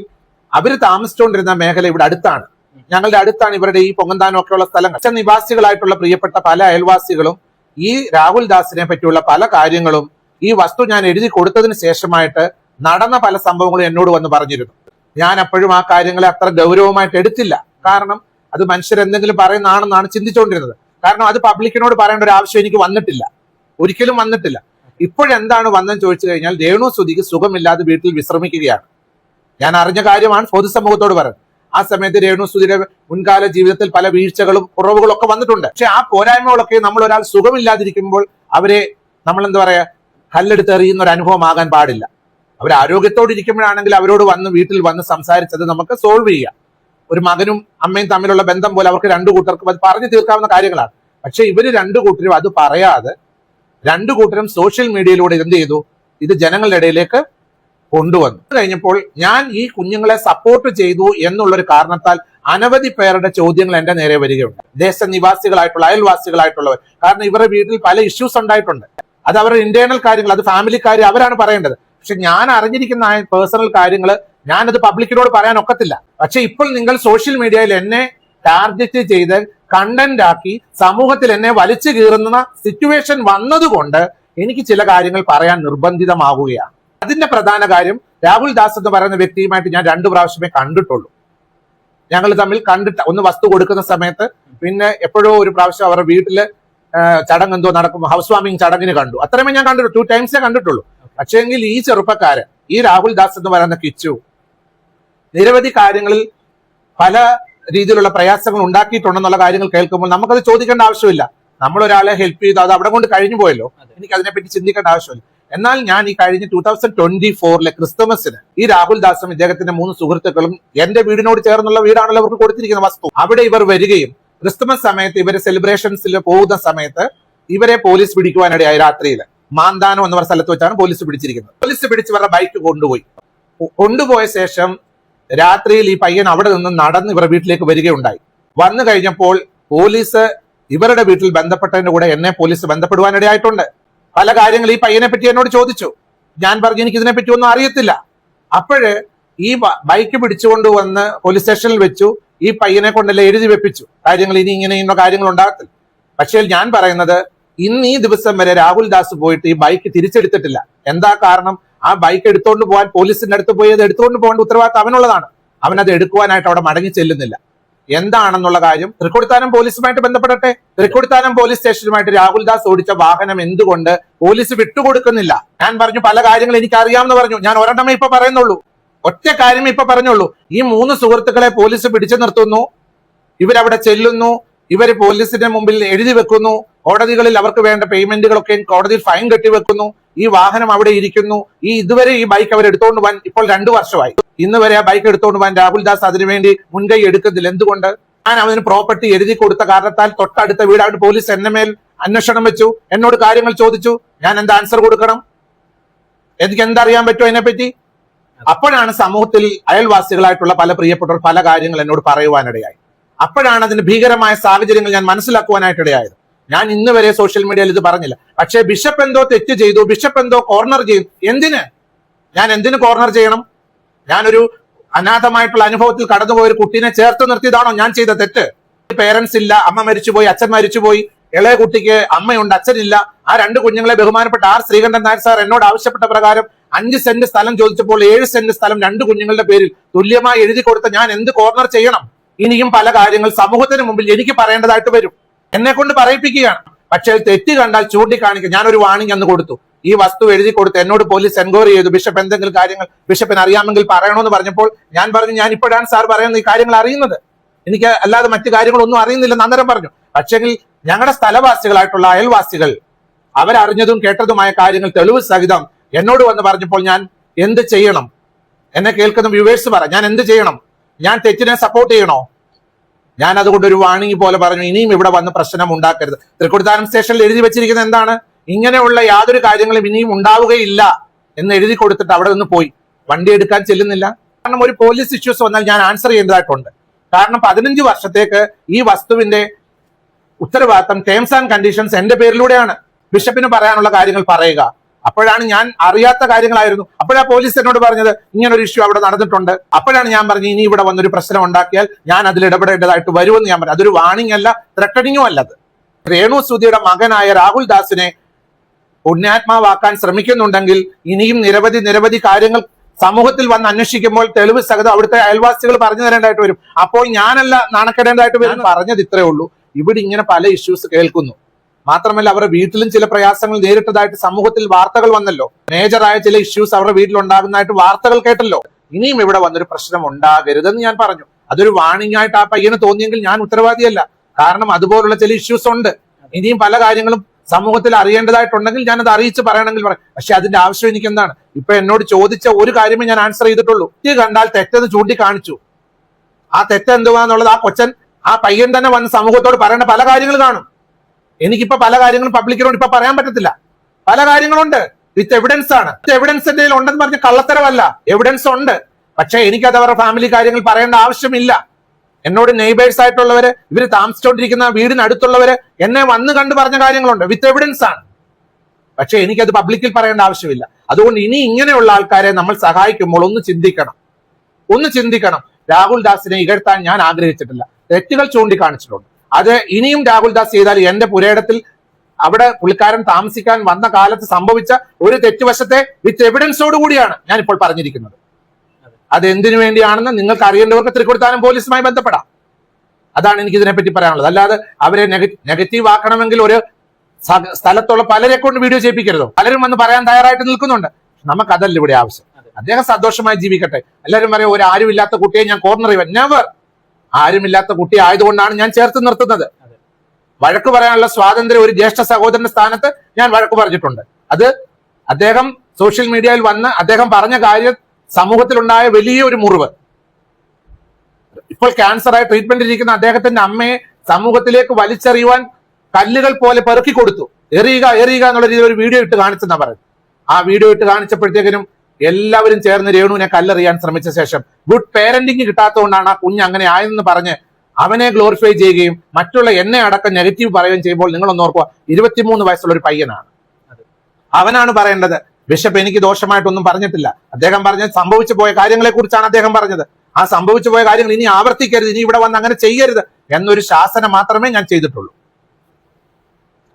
അവര് താമസിച്ചുകൊണ്ടിരുന്ന മേഖല ഇവിടെ അടുത്താണ്, ഞങ്ങളുടെ അടുത്താണ് ഇവരുടെ ഈ പൊങ്ങന്താനം ഒക്കെയുള്ള സ്ഥലങ്ങൾ. നിവാസികളായിട്ടുള്ള പ്രിയപ്പെട്ട പല അയൽവാസികളും ഈ രാഹുൽ ദാസിനെ പറ്റിയുള്ള പല കാര്യങ്ങളും ഈ വസ്തു ഞാൻ എഴുതി കൊടുത്തതിന് ശേഷമായിട്ട് നടന്ന പല സംഭവങ്ങളും എന്നോട് വന്ന് പറഞ്ഞിരുന്നു. ഞാൻ അപ്പോഴും ആ കാര്യങ്ങളെ അത്ര ഗൗരവമായിട്ട് എടുത്തില്ല. കാരണം അത് മനുഷ്യരെന്തെങ്കിലും പറയുന്നതാണെന്നാണ് ചിന്തിച്ചുകൊണ്ടിരുന്നത്. കാരണം അത് പബ്ലിക്കിനോട് പറയേണ്ട ഒരു ആവശ്യം എനിക്ക് വന്നിട്ടില്ല, ഒരിക്കലും വന്നിട്ടില്ല. ഇപ്പോഴെന്താണ് വന്നെന്ന് ചോദിച്ചു കഴിഞ്ഞാൽ, രേണു സുധിക്ക് സുഖമില്ലാതെ വീട്ടിൽ വിശ്രമിക്കുകയാണ്. ഞാൻ അറിഞ്ഞ കാര്യമാണ്, പൊതുസമൂഹത്തോട് പറയുന്നത്. ആ സമയത്ത് രേണു സുധിയുടെ മുൻകാല ജീവിതത്തിൽ പല വീഴ്ചകളും കുറവുകളും ഒക്കെ വന്നിട്ടുണ്ട്. പക്ഷെ ആ പോരായ്മകളൊക്കെ നമ്മൾ ഒരാൾ സുഖമില്ലാതിരിക്കുമ്പോൾ അവരെ നമ്മൾ എന്താ പറയാ കല്ലെടുത്ത് എറിയുന്ന ഒരു അനുഭവം ആകാൻ പാടില്ല. അവർ ആരോഗ്യത്തോടെ ഇരിക്കുമ്പോഴാണെങ്കിൽ അവരോട് വന്ന് വീട്ടിൽ വന്ന് സംസാരിച്ചത് നമുക്ക് സോൾവ് ചെയ്യാം. ഒരു മകനും അമ്മയും തമ്മിലുള്ള ബന്ധം പോലെ അവർക്ക് 2 കൂട്ടർക്കും അത് പറഞ്ഞു തീർക്കാവുന്ന കാര്യങ്ങളാണ്. പക്ഷെ ഇവര് 2 കൂട്ടരും അത് പറയാതെ 2 കൂട്ടരും സോഷ്യൽ മീഡിയയിലൂടെ എന്ത് ചെയ്തു, ഇത് ജനങ്ങളുടെ ഇടയിലേക്ക് കൊണ്ടുവന്നു. കഴിഞ്ഞപ്പോൾ ഞാൻ ഈ കുഞ്ഞുങ്ങളെ സപ്പോർട്ട് ചെയ്തു എന്നുള്ളൊരു കാരണത്താൽ അനവധി പേരുടെ ചോദ്യങ്ങൾ എന്റെ നേരെ വരികയുണ്ട്. ദേശനിവാസികളായിട്ടുള്ള അയൽവാസികളായിട്ടുള്ളവർ. കാരണം ഇവരുടെ വീട്ടിൽ പല ഇഷ്യൂസ് ഉണ്ടായിട്ടുണ്ട്. അത് അവരുടെ ഇന്റേണൽ കാര്യങ്ങൾ, അത് ഫാമിലി കാര്യം അവരാണ് പറയേണ്ടത്. പക്ഷെ ഞാൻ അറിഞ്ഞിരിക്കുന്ന പേഴ്സണൽ കാര്യങ്ങൾ ഞാനത് പബ്ലിക്കിനോട് പറയാൻ ഒക്കത്തില്ല. പക്ഷെ ഇപ്പോൾ നിങ്ങൾ സോഷ്യൽ മീഡിയയിൽ എന്നെ ടാർഗറ്റ് ചെയ്ത് കണ്ടന്റ് ആക്കി സമൂഹത്തിൽ എന്നെ വലിച്ചു കീറുന്ന സിറ്റുവേഷൻ വന്നതുകൊണ്ട് എനിക്ക് ചില കാര്യങ്ങൾ പറയാൻ നിർബന്ധിതമാവുകയാണ്. അതിന്റെ പ്രധാന കാര്യം, രാഹുൽ ദാസ് എന്ന് പറയുന്ന വ്യക്തിയുമായിട്ട് ഞാൻ 2 പ്രാവശ്യമേ കണ്ടിട്ടുള്ളൂ. ഞങ്ങൾ തമ്മിൽ കണ്ടിട്ട് ഒന്ന് വസ്തു കൊടുക്കുന്ന സമയത്ത്, പിന്നെ എപ്പോഴോ ഒരു പ്രാവശ്യം അവരുടെ വീട്ടില് ചടങ്ങ് എന്തോ നടക്കും, ഹൗസ് വാമിംഗ് ചടങ്ങിന് കണ്ടു. അത്രയുമേ ഞാൻ കണ്ടിട്ടുള്ളൂ, 2 ടൈംസേ കണ്ടിട്ടുള്ളൂ. പക്ഷേങ്കിൽ ഈ ചെറുപ്പക്കാരൻ, ഈ രാഹുൽ ദാസ് എന്ന് പറയുന്ന കിച്ചു, നിരവധി കാര്യങ്ങളിൽ പല രീതിയിലുള്ള പ്രയാസങ്ങൾ ഉണ്ടാക്കിയിട്ടുണ്ടെന്നുള്ള കാര്യങ്ങൾ കേൾക്കുമ്പോൾ നമുക്കത് ചോദിക്കേണ്ട ആവശ്യമില്ല. നമ്മൾ ഒരാളെ ഹെൽപ്പ് ചെയ്തു, അത് അവിടെ കൊണ്ട് കഴിഞ്ഞു പോയല്ലോ, എനിക്ക് അതിനെപ്പറ്റി ചിന്തിക്കേണ്ട ആവശ്യമില്ല. എന്നാൽ ഞാൻ ഈ കഴിഞ്ഞ 2024 ക്രിസ്തുമസിന് ഈ രാഹുൽ ദാസും ഇദ്ദേഹത്തിന്റെ 3 സുഹൃത്തുക്കളും എന്റെ വീടിനോട് ചേർന്നുള്ള വീടാണല്ലോ അവർക്ക് കൊടുത്തിരിക്കുന്ന വസ്തു, അവിടെ ഇവർ വരികയും ക്രിസ്തുമസ് സമയത്ത് ഇവര് സെലിബ്രേഷൻസിൽ പോകുന്ന സമയത്ത് ഇവരെ പോലീസ് പിടിക്കുവാനിടയായി. രാത്രിയിൽ മാന്താനം എന്ന സ്ഥലത്ത് വെച്ചാണ് പോലീസ് പിടിച്ചിരിക്കുന്നത്. പോലീസ് പിടിച്ച് ഇവരുടെ ബൈക്ക് കൊണ്ടുപോയ ശേഷം രാത്രിയിൽ ഈ പയ്യൻ അവിടെ നിന്ന് നടന്ന് ഇവരുടെ വീട്ടിലേക്ക് വരികയുണ്ടായി. വന്നു കഴിഞ്ഞപ്പോൾ പോലീസ് ഇവരുടെ വീട്ടിൽ ബന്ധപ്പെട്ടതിന്റെ കൂടെ എന്നെ പോലീസ് ബന്ധപ്പെടുവാനിടയായിട്ടുണ്ട്. പല കാര്യങ്ങൾ ഈ പയ്യനെ പറ്റി എന്നോട് ചോദിച്ചു. ഞാൻ പറഞ്ഞു എനിക്ക് ഇതിനെപ്പറ്റി ഒന്നും അറിയത്തില്ല. അപ്പോഴ് ഈ ബൈക്ക് പിടിച്ചുകൊണ്ടുവന്ന് പോലീസ് സ്റ്റേഷനിൽ വെച്ചു. ഈ പയ്യനെ കൊണ്ടല്ലേ എഴുതി വെപ്പിച്ചു കാര്യങ്ങൾ, ഇനി ഇങ്ങനെ കാര്യങ്ങൾ ഉണ്ടാകത്തില്ല. പക്ഷേ ഞാൻ പറയുന്നത്, ഇന്ന് ഈ ദിവസം വരെ രാഹുൽ ദാസ് പോയിട്ട് ഈ ബൈക്ക് തിരിച്ചെടുത്തിട്ടില്ല. എന്താ കാരണം? ആ ബൈക്ക് എടുത്തുകൊണ്ട് പോകാൻ പോലീസിന്റെ അടുത്ത് പോയി അത് എടുത്തുകൊണ്ട് പോകേണ്ട ഉത്തരവാദിത്തം അവനുള്ളതാണ്. അവനത് എടുക്കുവാനായിട്ട് അവിടെ മടങ്ങി ചെല്ലുന്നില്ല. എന്താണെന്നുള്ള കാര്യം തൃക്കൊടിത്താനം പോലീസുമായിട്ട് ബന്ധപ്പെടട്ടെ. തൃക്കൊടിത്താനം പോലീസ് സ്റ്റേഷനുമായിട്ട് രാഹുൽ ദാസ് ഓടിച്ച വാഹനം എന്തുകൊണ്ട് പോലീസ് വിട്ടുകൊടുക്കുന്നില്ല? ഞാൻ പറഞ്ഞു പല കാര്യങ്ങൾ എനിക്ക് അറിയാമെന്ന് പറഞ്ഞു. ഞാൻ ഒരെണ്ണമേ ഇപ്പൊ പറയുന്നുള്ളൂ, ഒറ്റ കാര്യമേ ഇപ്പൊ പറഞ്ഞുള്ളൂ. ഈ 3 സുഹൃത്തുക്കളെ പോലീസ് പിടിച്ചു നിർത്തുന്നു, ഇവരവിടെ ചെല്ലുന്നു, ഇവര് പോലീസിന്റെ മുമ്പിൽ എഴുതി വെക്കുന്നു, കോടതികളിൽ അവർക്ക് വേണ്ട പേയ്മെന്റുകളൊക്കെ കോടതിയിൽ ഫൈൻ കെട്ടിവെക്കുന്നു, ഈ വാഹനം അവിടെ ഇരിക്കുന്നു. ഇതുവരെ ഈ ബൈക്ക് അവർ എടുത്തുകൊണ്ട് പോകാൻ ഇപ്പോൾ 2 വർഷമായി. ഇന്ന് വരെ ആ ബൈക്ക് എടുത്തുകൊണ്ട് പോകാൻ രാഹുൽ ദാസ് അതിനുവേണ്ടി മുൻകൈ എടുക്കുന്നില്ല. എന്തുകൊണ്ട്? ഞാൻ അവന് പ്രോപ്പർട്ടി എഴുതി കൊടുത്ത കാരണത്താൽ തൊട്ടടുത്ത വീടാണ് പോലീസ് എന്നെ മേൽ അന്വേഷണം വെച്ചു, എന്നോട് കാര്യങ്ങൾ ചോദിച്ചു. ഞാൻ എന്താ ആൻസർ കൊടുക്കണം? എനിക്ക് എന്തറിയാൻ പറ്റുമോ അതിനെപ്പറ്റി? അപ്പോഴാണ് സമൂഹത്തിൽ അയൽവാസികളായിട്ടുള്ള പല പ്രിയപ്പെട്ടവർ പല കാര്യങ്ങൾ എന്നോട് പറയുവാനിടയായി. അപ്പോഴാണ് അതിന് ഭീകരമായ സാഹചര്യങ്ങൾ ഞാൻ മനസ്സിലാക്കുവാനായിട്ടിടയായത്. ഞാൻ ഇന്ന് വരെ സോഷ്യൽ മീഡിയയിൽ ഇത് പറഞ്ഞില്ല. പക്ഷേ ബിഷപ്പ് എന്തോ തെറ്റ് ചെയ്തു, ബിഷപ്പ് എന്തോ കോർണർ ചെയ്തു. എന്തിന്? ഞാൻ എന്തിന് കോർണർ ചെയ്യണം? ഞാനൊരു അനാഥമായിട്ടുള്ള അനുഭവത്തിൽ കടന്നുപോയ ഒരു കുട്ടീനെ ചേർത്ത് നിർത്തിയതാണോ ഞാൻ ചെയ്ത തെറ്റ്? പേരൻസ് ഇല്ല, അമ്മ മരിച്ചുപോയി, അച്ഛൻ മരിച്ചുപോയി, ഇളയ കുട്ടിക്ക് അമ്മയുണ്ട്, അച്ഛനില്ല. ആ 2 കുഞ്ഞുങ്ങളെ ബഹുമാനപ്പെട്ട ആർ ശ്രീകണ്ഠൻ നായർ സാർ എന്നോട് ആവശ്യപ്പെട്ട പ്രകാരം 5 സെന്റ് സ്ഥലം ചോദിച്ചപ്പോൾ 7 സെന്റ് സ്ഥലം 2 കുഞ്ഞുങ്ങളുടെ പേരിൽ തുല്യമായി എഴുതി കൊടുത്ത ഞാൻ എന്ത് കോർണർ ചെയ്യണം? ഇനിയും പല കാര്യങ്ങൾ സമൂഹത്തിന് മുമ്പിൽ എനിക്ക് പറയേണ്ടതായിട്ട് വരും. എന്നെ കൊണ്ട് പറയിപ്പിക്കുകയാണ്. പക്ഷേ തെറ്റ് കണ്ടാൽ ചൂണ്ടിക്കാണിക്കുക. ഞാനൊരു വാണിംഗ് അന്ന് കൊടുത്തു. ഈ വസ്തു എഴുതി കൊടുത്ത് എന്നോട് പോലീസ് എൻക്വയറി ചെയ്തു. ബിഷപ്പ് എന്തെങ്കിലും കാര്യങ്ങൾ ബിഷപ്പിന് അറിയാമെങ്കിൽ പറയണമെന്ന് പറഞ്ഞപ്പോൾ ഞാൻ പറഞ്ഞു, ഞാൻ ഇപ്പോഴാണ് സാർ പറയുന്നത് ഈ കാര്യങ്ങൾ അറിയുന്നത്, എനിക്ക് അല്ലാതെ മറ്റു കാര്യങ്ങളൊന്നും അറിയുന്നില്ലെന്ന് അന്നേരം പറഞ്ഞു. പക്ഷെങ്കിൽ ഞങ്ങളുടെ സ്ഥലവാസികളായിട്ടുള്ള അയൽവാസികൾ അവരറിഞ്ഞതും കേട്ടതുമായ കാര്യങ്ങൾ തെളിവ് സഹിതം എന്നോട് വന്ന് പറഞ്ഞപ്പോൾ ഞാൻ എന്ത് ചെയ്യണം? എന്നെ കേൾക്കുന്ന വ്യൂവേഴ്സ് പറ, ഞാൻ എന്ത് ചെയ്യണം? ഞാൻ തെറ്റിനെ സപ്പോർട്ട് ചെയ്യണോ? ഞാൻ അതുകൊണ്ട് ഒരു വാണിംഗ് പോലെ പറഞ്ഞു, ഇനിയും ഇവിടെ വന്ന് പ്രശ്നം ഉണ്ടാക്കരുത്. തൃക്കൊടിത്താനം സ്റ്റേഷനിൽ എഴുതി വെച്ചിരിക്കുന്നത് എന്താണ്? ഇങ്ങനെയുള്ള യാതൊരു കാര്യങ്ങളും ഇനിയും ഉണ്ടാവുകയില്ല എന്ന് എഴുതി കൊടുത്തിട്ട് അവിടെ നിന്ന് പോയി. വണ്ടി എടുക്കാൻ ചെല്ലുന്നില്ല. കാരണം ഒരു പോലീസ് ഇഷ്യൂസ് വന്നാൽ ഞാൻ ആൻസർ ചെയ്യേണ്ടതായിട്ടുണ്ട്. കാരണം 15 വർഷത്തേക്ക് ഈ വസ്തുവിന്റെ ഉത്തരവാദിത്തം, ടേംസ് ആൻഡ് കണ്ടീഷൻസ് എന്റെ പേരിലൂടെയാണ്. ബിഷപ്പിന് പറയാനുള്ള കാര്യങ്ങൾ പറയുക. അപ്പോഴാണ് ഞാൻ അറിയാത്ത കാര്യങ്ങളായിരുന്നു. അപ്പോഴാ പോലീസ് എന്നോട് പറഞ്ഞത് ഇങ്ങനൊരു ഇഷ്യൂ അവിടെ നടന്നിട്ടുണ്ട്. അപ്പോഴാണ് ഞാൻ പറഞ്ഞു, ഇനി ഇവിടെ വന്നൊരു പ്രശ്നം ഉണ്ടാക്കിയാൽ ഞാൻ അതിൽ ഇടപെടേണ്ടതായിട്ട് വരുമെന്ന് ഞാൻ പറഞ്ഞു. അതൊരു വാണിംഗ് അല്ല, ത്രട്ടണിങ്ങും അല്ലത്. രേണു സുധിയുടെ മകനായ രാഹുൽ ദാസിനെ പുണ്യാത്മാവാക്കാൻ ശ്രമിക്കുന്നുണ്ടെങ്കിൽ ഇനിയും നിരവധി കാര്യങ്ങൾ സമൂഹത്തിൽ വന്ന് അന്വേഷിക്കുമ്പോൾ തെളിവ് സഹിതം അവിടുത്തെ അയൽവാസികൾ പറഞ്ഞു തരേണ്ടതായിട്ട് വരും. അപ്പോൾ ഞാനല്ല നാണക്കേടേണ്ടതായിട്ട് വരും. പറഞ്ഞത് ഇത്രേ ഉള്ളൂ. ഇവിടെ ഇങ്ങനെ പല ഇഷ്യൂസ് കേൾക്കുന്നു. മാത്രമല്ല അവരുടെ വീട്ടിലും ചില പ്രയാസങ്ങൾ നേരിട്ടതായിട്ട് സമൂഹത്തിൽ വാർത്തകൾ വന്നല്ലോ. മേജറായ ചില ഇഷ്യൂസ് അവരുടെ വീട്ടിലുണ്ടാകുന്നതായിട്ട് വാർത്തകൾ കേട്ടല്ലോ. ഇനിയും ഇവിടെ വന്നൊരു പ്രശ്നം ഉണ്ടാകരുതെന്ന് ഞാൻ പറഞ്ഞു. അതൊരു വാണിംഗ് ആയിട്ട് ആ പയ്യന് തോന്നിയെങ്കിൽ ഞാൻ ഉത്തരവാദിയല്ല. കാരണം അതുപോലുള്ള ചില ഇഷ്യൂസ് ഉണ്ട്. ഇനിയും പല കാര്യങ്ങളും സമൂഹത്തിൽ അറിയേണ്ടതായിട്ടുണ്ടെങ്കിൽ ഞാൻ അത് അറിയിച്ച് പറയണമെങ്കിൽ പറയാം. പക്ഷെ അതിന്റെ ആവശ്യം എനിക്ക് എന്താണ്? ഇപ്പൊ എന്നോട് ചോദിച്ച ഒരു കാര്യമേ ഞാൻ ആൻസർ ചെയ്തിട്ടുള്ളൂ. തെറ്റ് കണ്ടാൽ തെറ്റെന്ന് ചൂണ്ടിക്കാണിച്ചു. ആ തെറ്റ് എന്തുവാന്നുള്ളത് ആ പയ്യൻ തന്നെ വന്ന് സമൂഹത്തോട് പറയേണ്ട പല കാര്യങ്ങൾ കാണും. എനിക്കിപ്പോ പല കാര്യങ്ങളും പബ്ലിക്കിനോട് ഇപ്പൊ പറയാൻ പറ്റത്തില്ല. പല കാര്യങ്ങളുണ്ട്. വിത്ത് എവിഡൻസ് ആണ്. എവിഡൻസ് എന്റെ ഉണ്ടെന്ന് പറഞ്ഞ കള്ളത്തരമല്ല, എവിഡൻസ് ഉണ്ട്. പക്ഷെ എനിക്കത് അവരുടെ ഫാമിലി കാര്യങ്ങൾ പറയേണ്ട ആവശ്യമില്ല. എന്നോട് നെയ്ബേഴ്സ് ആയിട്ടുള്ളവര്, ഇവര് താമസിച്ചുകൊണ്ടിരിക്കുന്ന വീടിനടുത്തുള്ളവര് എന്നെ വന്ന് കണ്ടു പറഞ്ഞ കാര്യങ്ങളുണ്ട്. വിത്ത് എവിഡൻസ് ആണ്. പക്ഷെ എനിക്കത് പബ്ലിക്കിൽ പറയേണ്ട ആവശ്യമില്ല. അതുകൊണ്ട് ഇനി ഇങ്ങനെയുള്ള ആൾക്കാരെ നമ്മൾ സഹായിക്കുമ്പോൾ ഒന്ന് ചിന്തിക്കണം. രാഹുൽ ദാസിനെ ഇകഴ്ത്താൻ ഞാൻ ആഗ്രഹിച്ചിട്ടില്ല. തെറ്റുകൾ ചൂണ്ടിക്കാണിച്ചിട്ടുണ്ട്. അത് ഇനിയും രാഹുൽ ദാസ് ചെയ്താൽ എന്റെ പുരയിടത്തിൽ അവിടെ പുള്ളിക്കാരൻ താമസിക്കാൻ വന്ന കാലത്ത് സംഭവിച്ച ഒരു തെറ്റുവശത്തെ വിത്ത് എവിഡൻസോട് കൂടിയാണ് ഞാൻ ഇപ്പോൾ പറഞ്ഞിരിക്കുന്നത്. അത് എന്തിനു വേണ്ടിയാണെന്ന് നിങ്ങൾക്ക് അറിയേണ്ടവർക്ക് തൃക്കൊടിത്താനം പോലീസുമായി ബന്ധപ്പെടാം. അതാണ് എനിക്ക് ഇതിനെപ്പറ്റി പറയാനുള്ളത്. അല്ലാതെ അവരെ നെഗറ്റീവ് ആക്കണമെങ്കിൽ ഒരു സ്ഥലത്തുള്ള പലരെ കൊണ്ട് വീഡിയോ ചെയ്യിപ്പിക്കരുതോ. പലരും വന്ന് പറയാൻ തയ്യാറായിട്ട് നിൽക്കുന്നുണ്ട്. നമുക്കതല്ല ഇവിടെ ആവശ്യം. അദ്ദേഹം സന്തോഷമായി ജീവിക്കട്ടെ. എല്ലാവരും പറയും ഒരു ആരുമില്ലാത്ത കുട്ടിയെ ഞാൻ കോർണർ ചെയ്യുക. നെവർ. ആരുമില്ലാത്ത കുട്ടി ആയതുകൊണ്ടാണ് ഞാൻ ചേർത്ത് നിർത്തുന്നത്. വഴക്ക് പറയാനുള്ള സ്വാതന്ത്ര്യം ഒരു ജ്യേഷ്ഠ സഹോദരന്റെ സ്ഥാനത്ത് ഞാൻ വഴക്ക് പറഞ്ഞിട്ടുണ്ട്. അത് അദ്ദേഹം സോഷ്യൽ മീഡിയയിൽ വന്ന് അദ്ദേഹം പറഞ്ഞ കാര്യം സമൂഹത്തിലുണ്ടായ വലിയൊരു മുറിവ്. ഇപ്പോൾ ക്യാൻസറായി ട്രീറ്റ്മെന്റിൽ ഇരിക്കുന്ന അദ്ദേഹത്തിന്റെ അമ്മയെ സമൂഹത്തിലേക്ക് വലിച്ചെറിയുവാൻ കല്ലുകൾ പോലെ പെറുക്കി കൊടുത്തു. എറിയുക എന്നുള്ള രീതിയിൽ ഒരു വീഡിയോ ഇട്ട് കാണിച്ചെന്നാ പറയുന്നത്. ആ വീഡിയോ ഇട്ട് കാണിച്ചപ്പോഴത്തേക്കിനും എല്ലാവരും ചേർന്ന് രേണുവിനെ കല്ലെറിയാൻ ശ്രമിച്ച ശേഷം ഗുഡ് പേരന്റിങ് കിട്ടാത്തതുകൊണ്ടാണ് ആ കുഞ്ഞ് അങ്ങനെ ആയെന്ന് പറഞ്ഞ് അവനെ ഗ്ലോറിഫൈ ചെയ്യുകയും മറ്റുള്ള എന്നെ അടക്കം നെഗറ്റീവ് പറയുകയും ചെയ്യുമ്പോൾ നിങ്ങളൊന്ന് ഓർക്കുക, 23 വയസ്സുള്ള ഒരു പയ്യനാണ്. അവനാണ് പറയേണ്ടത്. ബിഷപ്പ് എനിക്ക് ദോഷമായിട്ടൊന്നും പറഞ്ഞിട്ടില്ല. അദ്ദേഹം പറഞ്ഞ സംഭവിച്ചു പോയ കാര്യങ്ങളെ കുറിച്ചാണ് അദ്ദേഹം പറഞ്ഞത്. ആ സംഭവിച്ചു പോയ കാര്യങ്ങൾ ഇനി ആവർത്തിക്കരുത്, ഇനി ഇവിടെ വന്ന് അങ്ങനെ ചെയ്യരുത് എന്നൊരു ശാസനം മാത്രമേ ഞാൻ ചെയ്തിട്ടുള്ളൂ.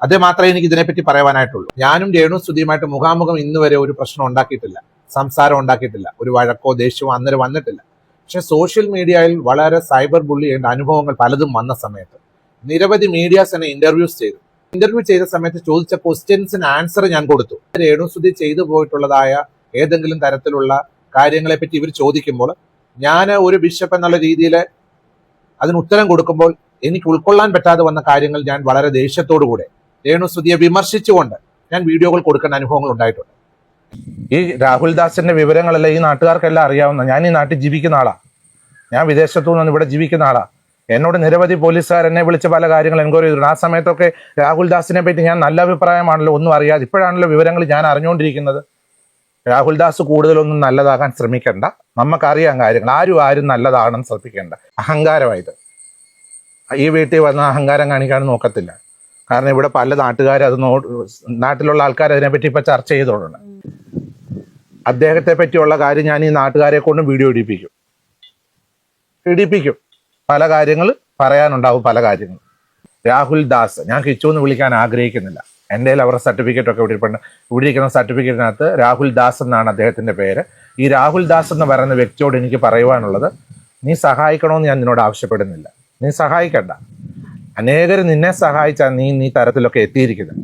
അത് മാത്രമേ എനിക്ക് ഇതിനെപ്പറ്റി പറയാനായിട്ടുള്ളൂ. ഞാനും രേണു സുധിയുമായിട്ട് മുഖാമുഖം ഇന്ന് വരെ ഒരു പ്രശ്നം ഉണ്ടാക്കിയിട്ടില്ല, സംസാരം ഉണ്ടാക്കിയിട്ടില്ല, ഒരു വഴക്കോ ദേഷ്യമോ അന്നേരം വന്നിട്ടില്ല. പക്ഷെ സോഷ്യൽ മീഡിയയിൽ വളരെ സൈബർ ബുള്ളി ചെയ്യേണ്ട അനുഭവങ്ങൾ പലതും വന്ന സമയത്ത് നിരവധി മീഡിയാസ് എന്നെ ഇന്റർവ്യൂ ചെയ്ത സമയത്ത് ചോദിച്ച ക്വസ്റ്റ്യൻസിന് ആൻസർ ഞാൻ കൊടുത്തു. രേണു സുധി ചെയ്തു പോയിട്ടുള്ളതായ ഏതെങ്കിലും തരത്തിലുള്ള കാര്യങ്ങളെ പറ്റി ഇവർ ചോദിക്കുമ്പോൾ ഞാൻ ഒരു ബിഷപ്പ് എന്നുള്ള രീതിയിൽ അതിന് ഉത്തരം കൊടുക്കുമ്പോൾ എനിക്ക് ഉൾക്കൊള്ളാൻ പറ്റാതെ വന്ന കാര്യങ്ങൾ ഞാൻ വളരെ ദേഷ്യത്തോടുകൂടെ രേണുസുതിയെ വിമർശിച്ചുകൊണ്ട് ഞാൻ വീഡിയോകൾ കൊടുക്കേണ്ട അനുഭവങ്ങൾ ഉണ്ടായിട്ടുണ്ട്. ഈ രാഹുൽ ദാസിന്റെ വിവരങ്ങളെല്ലാം ഈ നാട്ടുകാർക്കെല്ലാം അറിയാവുന്ന, ഞാൻ ഈ നാട്ടിൽ ജീവിക്കുന്ന ആളാ, ഞാൻ വിദേശത്തു നിന്ന് ഇവിടെ ജീവിക്കുന്ന ആളാ. എന്നോട് നിരവധി പോലീസുകാർ എന്നെ വിളിച്ച് പല കാര്യങ്ങൾ എൻക്വയറി ചെയ്തിട്ടുണ്ട്. ആ സമയത്തൊക്കെ രാഹുൽ ദാസിനെ പറ്റി ഞാൻ നല്ല അഭിപ്രായമാണല്ലോ, ഒന്നും അറിയാതെ. ഇപ്പോഴാണല്ലോ വിവരങ്ങൾ ഞാൻ അറിഞ്ഞുകൊണ്ടിരിക്കുന്നത്. രാഹുൽ ദാസ് കൂടുതലൊന്നും നല്ലതാകാൻ ശ്രമിക്കേണ്ട, നമുക്കറിയാം കാര്യങ്ങൾ. ആരും നല്ലതാണെന്ന് ശ്രമിക്കേണ്ട. അഹങ്കാരമായത് ഈ വീട്ടിൽ വന്ന അഹങ്കാരം കാണിക്കാൻ നോക്കത്തില്ല. കാരണം ഇവിടെ പല നാട്ടുകാരും നാട്ടിലുള്ള ആൾക്കാർ അതിനെപ്പറ്റി ഇപ്പൊ ചർച്ച ചെയ്തോളുണ്ട്. അദ്ദേഹത്തെ പറ്റിയുള്ള കാര്യം ഞാൻ ഈ നാട്ടുകാരെ കൊണ്ടും വീഡിയോ ഇടിപ്പിക്കും. പല കാര്യങ്ങൾ പറയാനുണ്ടാവും. പല കാര്യങ്ങൾ രാഹുൽ ദാസ്, ഞാൻ കിച്ചു എന്ന് വിളിക്കാൻ ആഗ്രഹിക്കുന്നില്ല. എൻ്റെ അവരുടെ സർട്ടിഫിക്കറ്റ് ഒക്കെ ഇവിടെ ഇരിക്കുന്ന സർട്ടിഫിക്കറ്റിനകത്ത് രാഹുൽ ദാസ് എന്നാണ് അദ്ദേഹത്തിന്റെ പേര്. ഈ രാഹുൽ ദാസ് എന്ന് പറയുന്ന വ്യക്തിയോട് എനിക്ക് പറയുവാനുള്ളത്, നീ സഹായിക്കണമെന്ന് ഞാൻ നിന്നോട് ആവശ്യപ്പെടുന്നില്ല. നീ സഹായിക്കണ്ട. അനേകർ നിന്നെ സഹായിച്ചാൽ നീ തരത്തിലൊക്കെ എത്തിയിരിക്കുന്നത്.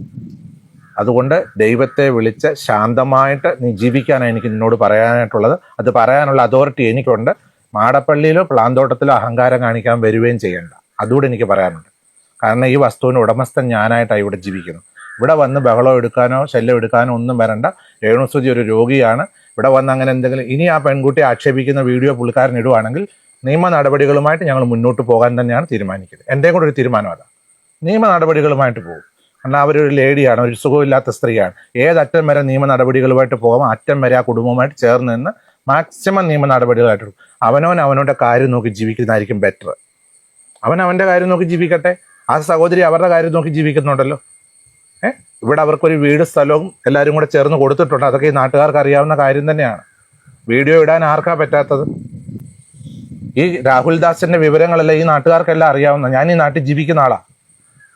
അതുകൊണ്ട് ദൈവത്തെ വിളിച്ച് ശാന്തമായിട്ട് നീ ജീവിക്കാനാണ് എനിക്ക് നിന്നോട് പറയാനായിട്ടുള്ളത്. അത് പറയാനുള്ള അതോറിറ്റി എനിക്കുണ്ട്. മാടപ്പള്ളിയിലോ പ്ലാന്തോട്ടത്തിലോ അഹങ്കാരം കാണിക്കാൻ വരികയും ചെയ്യണ്ട. അതുകൂടെ എനിക്ക് പറയാനുണ്ട്. കാരണം ഈ വസ്തുവിന് ഉടമസ്ഥൻ ഞാനായിട്ടാണ് ഇവിടെ ജീവിക്കുന്നത്. ഇവിടെ വന്ന് ബഹളം എടുക്കാനോ ശല്യം എടുക്കാനോ ഒന്നും വരണ്ട. രേണുസുതി ഒരു രോഗിയാണ്. ഇവിടെ വന്ന് അങ്ങനെ എന്തെങ്കിലും ഇനി ആ പെൺകുട്ടിയെ ആക്ഷേപിക്കുന്ന വീഡിയോ പുള്ളിക്കാരൻ ഇടുവാണെങ്കിൽ നിയമ നടപടികളുമായിട്ട് ഞങ്ങൾ മുന്നോട്ട് പോകാൻ തന്നെയാണ് തീരുമാനിക്കുന്നത്. എൻ്റെ കൂടെ ഒരു തീരുമാനം അതാണ്. നിയമ നടപടികളുമായിട്ട് പോകും. കാരണം അവരൊരു ലേഡിയാണ്, ഒരു സുഖമില്ലാത്ത സ്ത്രീയാണ്. ഏതറ്റം വരെ നിയമ നടപടികളുമായിട്ട് പോകാം, അറ്റം വരെ ആ കുടുംബവുമായിട്ട് ചേർന്ന് നിന്ന് മാക്സിമം നിയമ നടപടികളായിട്ട് അവനവൻ്റെ കാര്യം നോക്കി ജീവിക്കുന്നതായിരിക്കും ബെറ്റർ. അവൻ്റെ കാര്യം നോക്കി ജീവിക്കട്ടെ. ആ സഹോദരി അവരുടെ കാര്യം നോക്കി ജീവിക്കുന്നുണ്ടല്ലോ. ഇവിടെ അവർക്കൊരു വീട് സ്ഥലവും എല്ലാവരും കൂടെ ചേർന്ന് കൊടുത്തിട്ടുണ്ട്. അതൊക്കെ ഈ നാട്ടുകാർക്ക് അറിയാവുന്ന കാര്യം തന്നെയാണ്. വീഡിയോ ഇടാൻ ആർക്കാ പറ്റാത്തത്? ഈ രാഹുൽ ദാസിന്റെ വിവരങ്ങളെല്ലാം ഈ നാട്ടുകാർക്കെല്ലാം അറിയാവുന്ന, ഞാൻ ഈ നാട്ടിൽ ജീവിക്കുന്ന ആളാ,